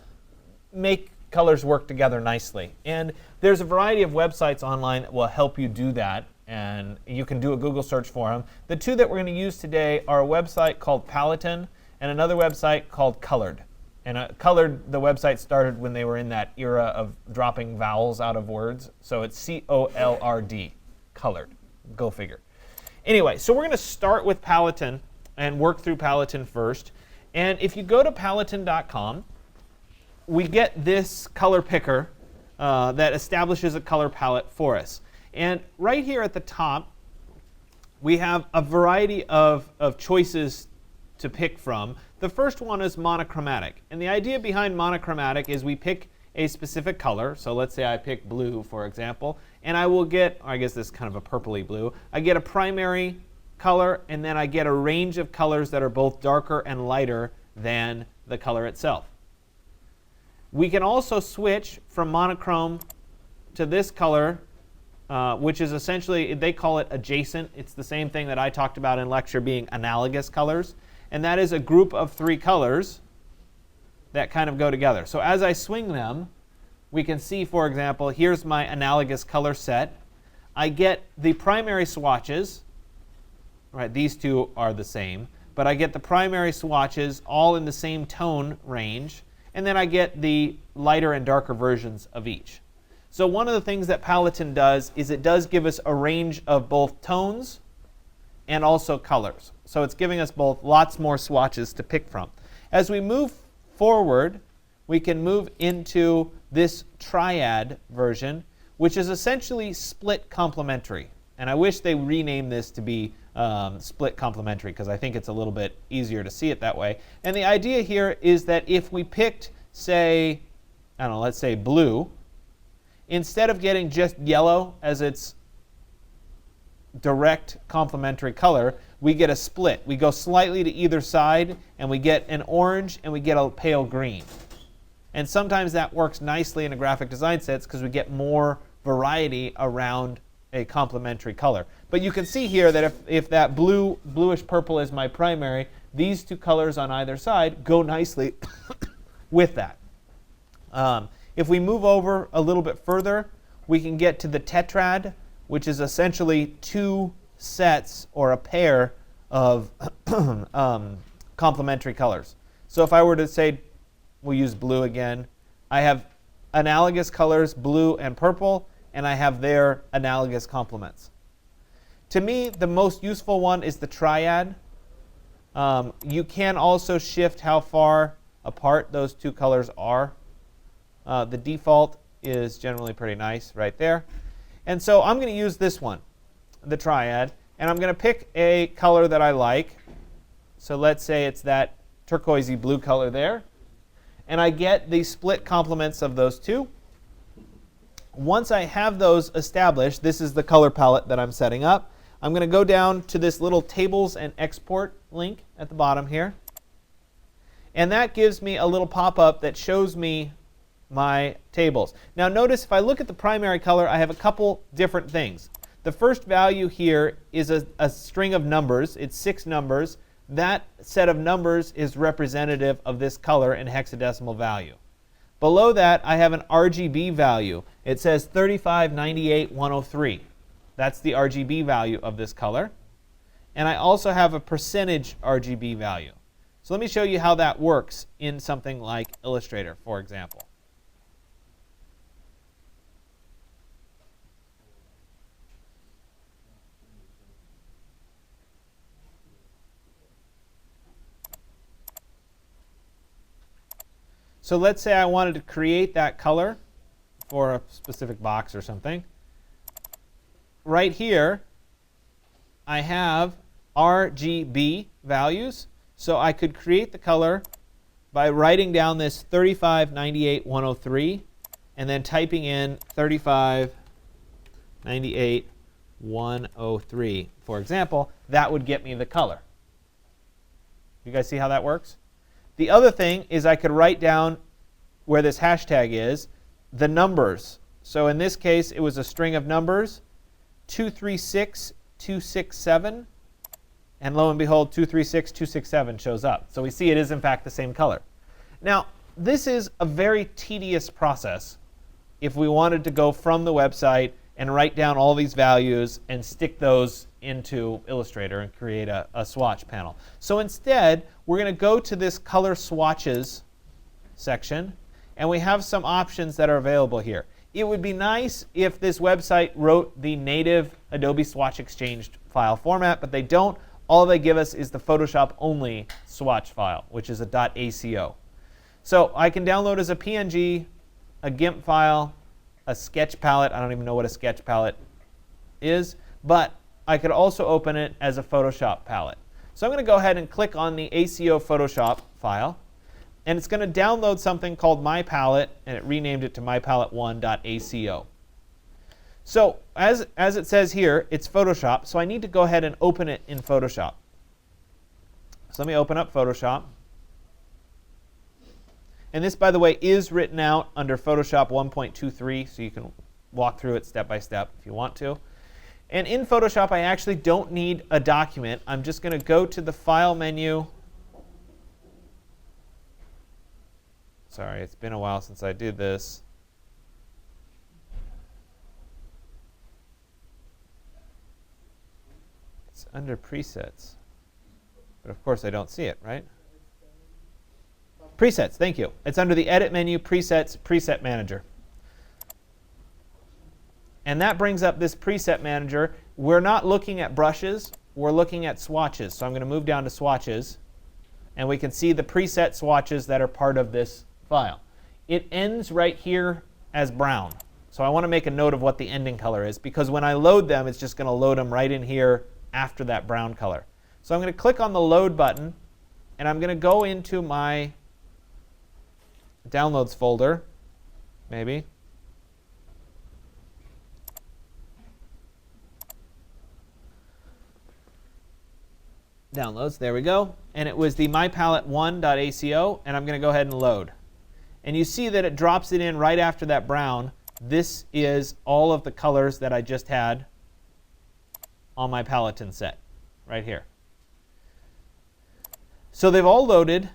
make colors work together nicely. And there's a variety of websites online that will help you do that. And you can do a Google search for them. The two that we're going to use today are a website called Paladin and another website called Colored. And Colored, the website started when they were in that era of dropping vowels out of words. So it's C-O-L-R-D, Colored. Go figure. Anyway, so we're going to start with Paladin and work through Paladin first. And if you go to paladin.com, we get this color picker that establishes a color palette for us. And right here at the top, we have a variety of choices to pick from. The first one is monochromatic. And the idea behind monochromatic is we pick a specific color. So let's say I pick blue, for example, and I will get, I guess this is kind of a purpley blue. I get a primary color, and then I get a range of colors that are both darker and lighter than the color itself. We can also switch from monochrome to this color, which is essentially, they call it adjacent. It's the same thing that I talked about in lecture being analogous colors. And that is a group of 3 colors that kind of go together. So as I swing them, we can see, for example, here's my analogous color set. I get the primary swatches. Right, these two are the same. But I get the primary swatches all in the same tone range. And then I get the lighter and darker versions of each. So one of the things that Paladin does is it does give us a range of both tones and also colors. So it's giving us both lots more swatches to pick from. As we move forward, we can move into this triad version, which is essentially split complementary. And I wish they renamed this to be split complementary, because I think it's a little bit easier to see it that way. And the idea here is that if we picked, say, I don't know, let's say blue, instead of getting just yellow as its direct complementary color, we get a split. We go slightly to either side, and we get an orange, and we get a pale green. And sometimes that works nicely in a graphic design sense because we get more variety around a complementary color. But you can see here that if that bluish purple is my primary, these two colors on either side go nicely with that. If we move over a little bit further, we can get to the tetrad, which is essentially 2 sets or a pair of complementary colors. So if I were to say, we'll use blue again, I have analogous colors, blue and purple, and I have their analogous complements. To me, the most useful one is the triad. You can also shift how far apart those 2 colors are. The default is generally pretty nice right there. And so I'm going to use this one, the triad, and I'm going to pick a color that I like. So let's say it's that turquoisey blue color there. And I get the split complements of those 2. once I have those established, this is the color palette that I'm setting up. I'm going to go down to this little tables and export link at the bottom here. And that gives me a little pop-up that shows me my tables. Now notice if I look at the primary color, I have a couple different things. The first value here is a string of numbers. It's 6 numbers. That set of numbers is representative of this color in hexadecimal value. Below that, I have an RGB value. It says 3598103. That's the RGB value of this color. And I also have a percentage RGB value. So let me show you how that works in something like Illustrator, for example. So let's say I wanted to create that color for a specific box or something. Right here, I have RGB values. So I could create the color by writing down this 3598103 and then typing in 3598103. For example, that would get me the color. You guys see how that works? The other thing is I could write down where this hashtag is, the numbers. So in this case, it was a string of numbers, 236267, and lo and behold, 236267 shows up. So we see it is in fact the same color. Now, this is a very tedious process if we wanted to go from the website and write down all these values and stick those into Illustrator and create a swatch panel. So instead, we're going to go to this color swatches section, and we have some options that are available here. It would be nice if this website wrote the native Adobe Swatch Exchange file format, but they don't. All they give us is the Photoshop only swatch file, which is a .aco. So I can download as a PNG, a GIMP file, a sketch palette. I don't even know what a sketch palette is, but I could also open it as a Photoshop palette. So I'm going to go ahead and click on the ACO Photoshop file, and it's going to download something called My Palette, and it renamed it to mypalette1.aco. So as it says here, it's Photoshop, so I need to go ahead and open it in Photoshop. So let me open up Photoshop. And this, by the way, is written out under Photoshop 1.23, so you can walk through it step by step if you want to. And in Photoshop, I actually don't need a document. I'm just going to go to the File menu. Sorry, it's been a while since I did this. It's under Presets. But of course, I don't see it, right? Presets, thank you. It's under the Edit menu, Presets, Preset Manager. And that brings up this Preset Manager. We're not looking at brushes. We're looking at swatches. So I'm going to move down to swatches. And we can see the preset swatches that are part of this file. It ends right here as brown. So I want to make a note of what the ending color is, because when I load them, it's just going to load them right in here after that brown color. So I'm going to click on the Load button, and I'm going to go into my Downloads folder, maybe. Downloads, there we go. And it was the mypalette1.aco, and I'm going to go ahead and load. And you see that it drops it in right after that brown. This is all of the colors that I just had on my Paletton set, right here. So they've all loaded.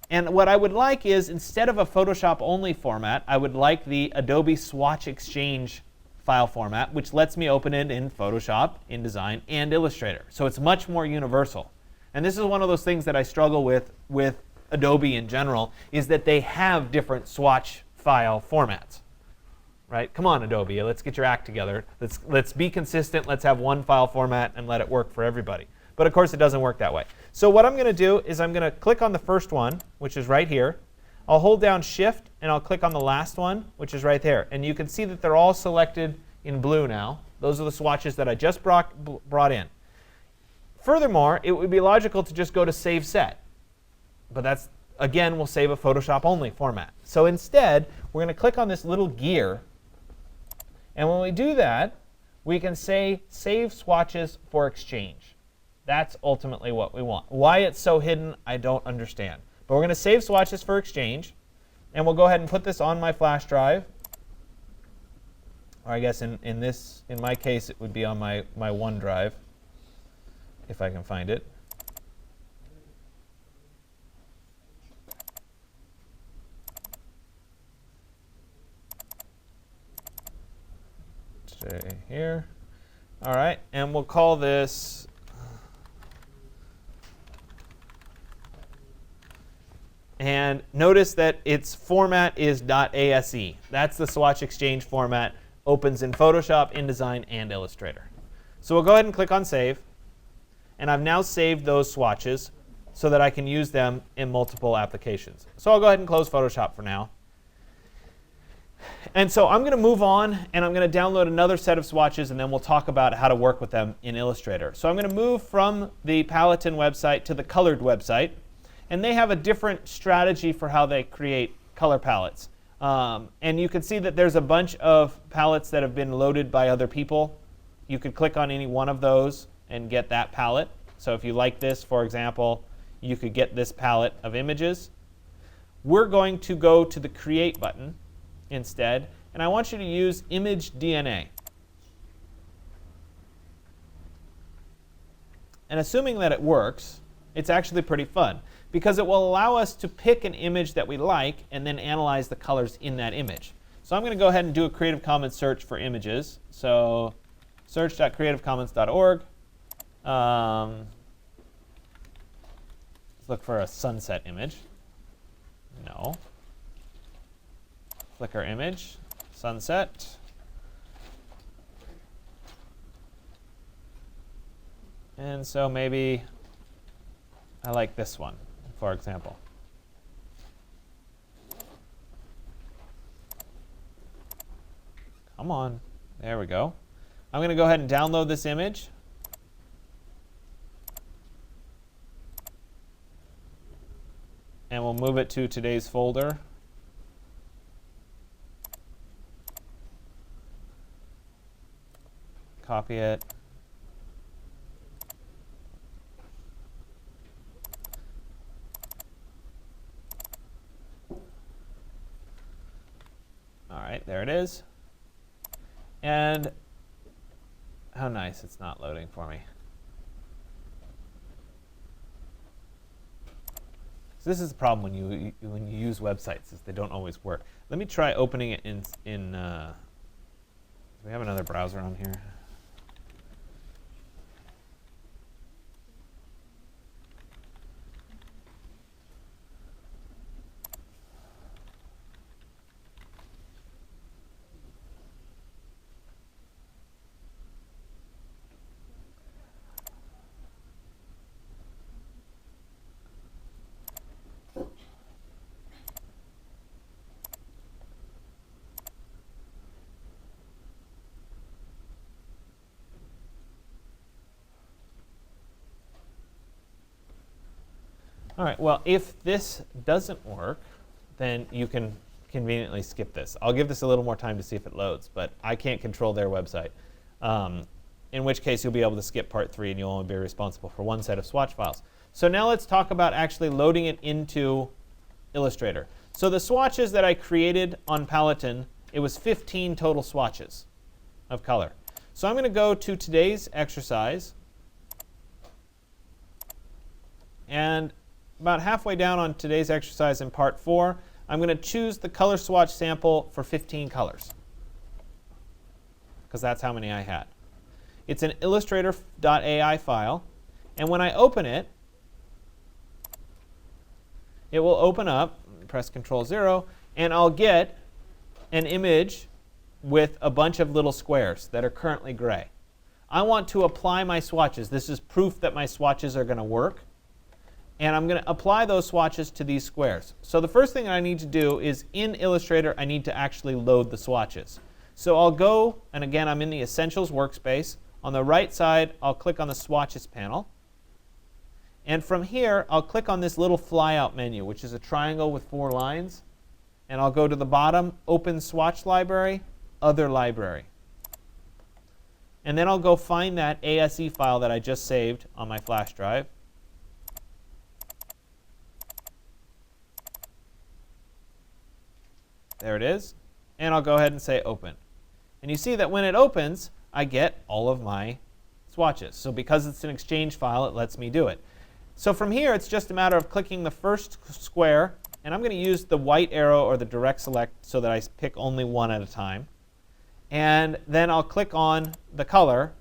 And what I would like is, instead of a Photoshop only format, I would like the Adobe Swatch Exchange file format, which lets me open it in Photoshop, InDesign, and Illustrator. So it's much more universal. And this is one of those things that I struggle with Adobe in general, is that they have different swatch file formats. Right? Come on, Adobe, let's get your act together. Let's be consistent. Let's have one file format and let it work for everybody. But of course, it doesn't work that way. So what I'm going to do is I'm going to click on the first one, which is right here. I'll hold down Shift, and I'll click on the last one, which is right there. And you can see that they're all selected in blue now. Those are the swatches that I just brought in. Furthermore, it would be logical to just go to Save Set. But that's, again, we'll save a Photoshop only format. So instead, we're going to click on this little gear. And when we do that, we can say save swatches for exchange. That's ultimately what we want. Why it's so hidden, I don't understand. But we're going to save swatches for exchange. And we'll go ahead and put this on my flash drive. Or I guess in my case, it would be on my OneDrive, if I can find it. Stay here. All right, and we'll call this and notice that its format is .ase. That's the swatch exchange format. Opens in Photoshop, InDesign, and Illustrator. So we'll go ahead and click on Save. And I've now saved those swatches so that I can use them in multiple applications. So I'll go ahead and close Photoshop for now. And so I'm going to move on, and I'm going to download another set of swatches, and then we'll talk about how to work with them in Illustrator. So I'm going to move from the Paladin website to the Colored website. And they have a different strategy for how they create color palettes. And you can see that there's a bunch of palettes that have been loaded by other people. You could click on any one of those and get that palette. So if you like this, for example, you could get this palette of images. We're going to go to the Create button instead. And I want you to use Image DNA. And assuming that it works, it's actually pretty fun, because it will allow us to pick an image that we like and then analyze the colors in that image. So I'm going to go ahead and do a Creative Commons search for images. So search.creativecommons.org. Let's look for a sunset image. No. Flickr image, sunset. And so maybe I like this one, for example. Come on. There we go. I'm going to go ahead and download this image. And we'll move it to today's folder. Copy it. All right, there it is. And how nice, it's not loading for me. So this is the problem when you use websites, is they don't always work. Let me try opening it in do we have another browser on here? All right, well, if this doesn't work, then you can conveniently skip this. I'll give this a little more time to see if it loads, but I can't control their website. In which case, you'll be able to skip part 3, and you'll only be responsible for one set of swatch files. So now let's talk about actually loading it into Illustrator. So the swatches that I created on Paladin, it was 15 total swatches of color. So I'm going to go to today's exercise. And about halfway down on today's exercise in part 4, I'm going to choose the color swatch sample for 15 colors, because that's how many I had. It's an illustrator.ai file, and when I open it, it will open up, press Control-0, and I'll get an image with a bunch of little squares that are currently gray. I want to apply my swatches. This is proof that my swatches are going to work. And I'm going to apply those swatches to these squares. So the first thing I need to do is, in Illustrator, I need to actually load the swatches. So I'll go, and again, I'm in the Essentials workspace. On the right side, I'll click on the Swatches panel. And from here, I'll click on this little flyout menu, which is a triangle with 4 lines. And I'll go to the bottom, Open Swatch Library, Other Library. and then I'll go find that ASE file that I just saved on my flash drive. There it is. And I'll go ahead and say open. And you see that when it opens, I get all of my swatches. So because it's an Exchange file, it lets me do it. So from here, it's just a matter of clicking the first square. And I'm going to use the white arrow or the direct select so that I pick only one at a time. And then I'll click on the color,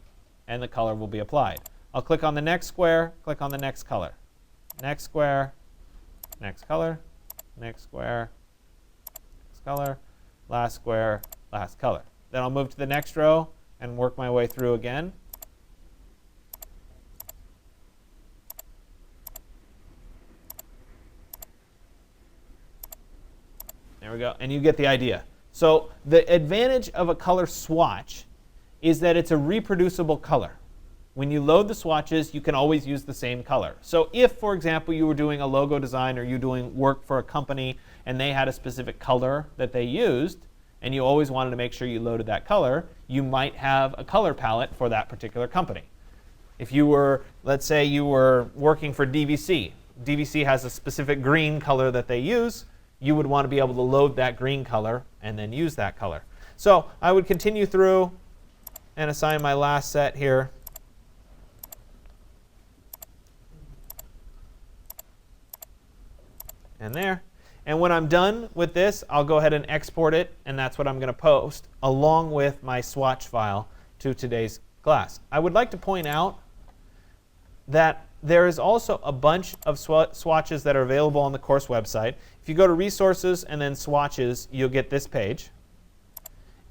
and the color will be applied. I'll click on the next square, click on the next color. Next square, next color, next square, next color, last square, last color. Then I'll move to the next row and work my way through again. There we go. And you get the idea. So the advantage of a color swatch is that it's a reproducible color. When you load the swatches, you can always use the same color. So if, for example, you were doing a logo design or you're doing work for a company and they had a specific color that they used, and you always wanted to make sure you loaded that color, you might have a color palette for that particular company. If you were, let's say you were working for DVC. DVC has a specific green color that they use. You would want to be able to load that green color and then use that color. So I would continue through and assign my last set here. And there. And when I'm done with this, I'll go ahead and export it, and that's what I'm going to post along with my swatch file to today's class. I would like to point out that there is also a bunch of swatches that are available on the course website. If you go to Resources and then Swatches, you'll get this page.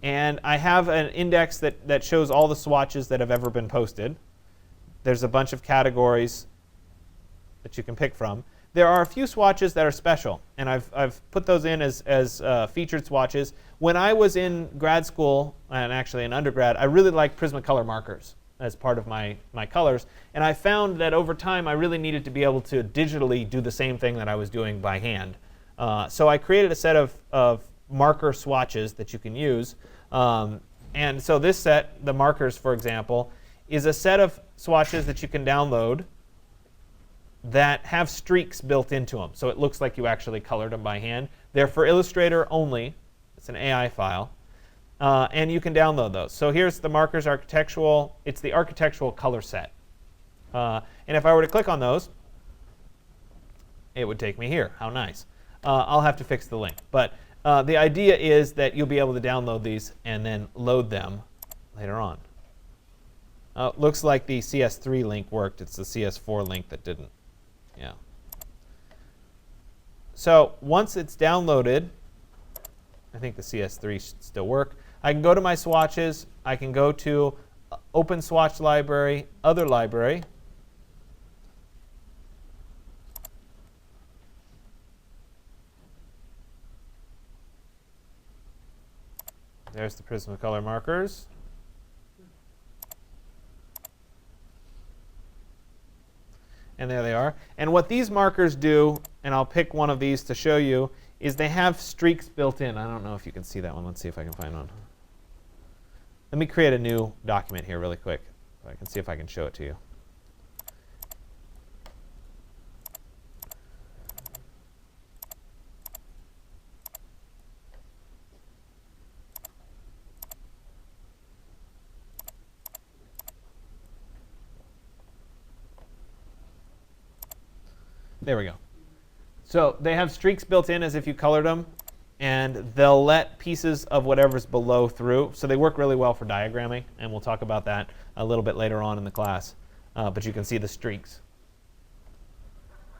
And I have an index that shows all the swatches that have ever been posted. There's a bunch of categories that you can pick from. There are a few swatches that are special, and I've put those in as featured swatches. When I was in grad school, and actually in undergrad, I really liked Prismacolor markers as part of my colors. And I found that over time, I really needed to be able to digitally do the same thing that I was doing by hand. So I created a set of marker swatches that you can use. And so this set, the markers, for example, is a set of swatches that you can download that have streaks built into them. So it looks like you actually colored them by hand. They're for Illustrator only. It's an AI file. And you can download those. So here's the markers architectural. It's the architectural color set. And if I were to click on those, it would take me here. How nice. I'll have to fix the link. But the idea is that you'll be able to download these and then load them later on. Looks like the CS3 link worked. It's the CS4 link that didn't. Yeah. So once it's downloaded, I think the CS3 should still work. I can go to my swatches. I can go to Open Swatch Library, Other Library. There's the Prismacolor markers. And there they are. And what these markers do, and I'll pick one of these to show you, is they have streaks built in. I don't know if you can see that one. Let's see if I can find one. Let me create a new document here really quick so I can see if I can show it to you. There we go. So they have streaks built in as if you colored them, and they'll let pieces of whatever's below through. So they work really well for diagramming, and we'll talk about that a little bit later on in the class. But you can see the streaks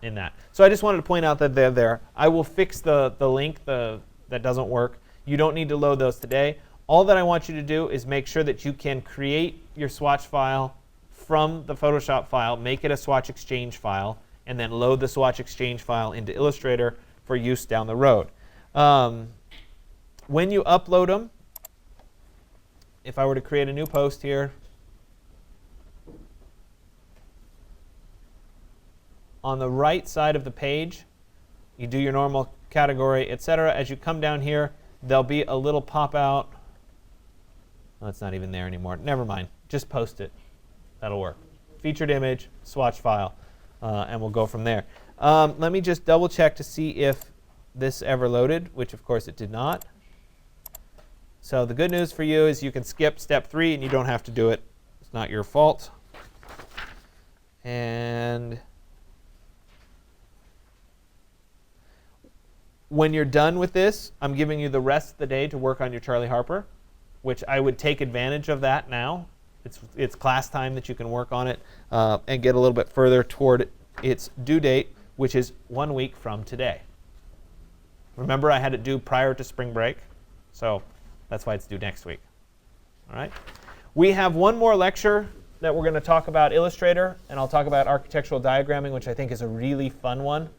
in that. So I just wanted to point out that they're there. I will fix the link that doesn't work. You don't need to load those today. All that I want you to do is make sure that you can create your swatch file from the Photoshop file, make it a swatch exchange file, and then load the swatch exchange file into Illustrator for use down the road. When you upload them, if I were to create a new post here, on the right side of the page, you do your normal category, etc. As you come down here, there'll be a little pop-out. Oh, it's not even there anymore. Never mind. just post it. That'll work. Featured image, swatch file, and we'll go from there. Let me just double check to see if this ever loaded, which of course it did not. So the good news for you is you can skip step 3 and you don't have to do it. It's not your fault. And when you're done with this, I'm giving you the rest of the day to work on your Charlie Harper, which I would take advantage of that now. It's class time that you can work on it and get a little bit further toward its due date, which is 1 week from today. Remember, I had it due prior to spring break, so that's why it's due next week. All right. We have one more lecture that we're going to talk about Illustrator, and I'll talk about architectural diagramming, which I think is a really fun one.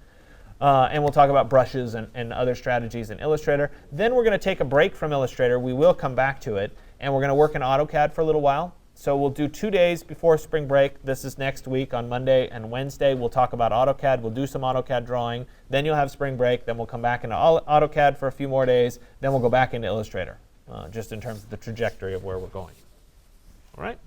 And we'll talk about brushes and other strategies in Illustrator. Then we're going to take a break from Illustrator. We will come back to it, and we're going to work in AutoCAD for a little while. So we'll do 2 days before spring break. This is next week on Monday and Wednesday. We'll talk about AutoCAD. We'll do some AutoCAD drawing. Then you'll have spring break. Then we'll come back into AutoCAD for a few more days. Then we'll go back into Illustrator, just in terms of the trajectory of where we're going. All right?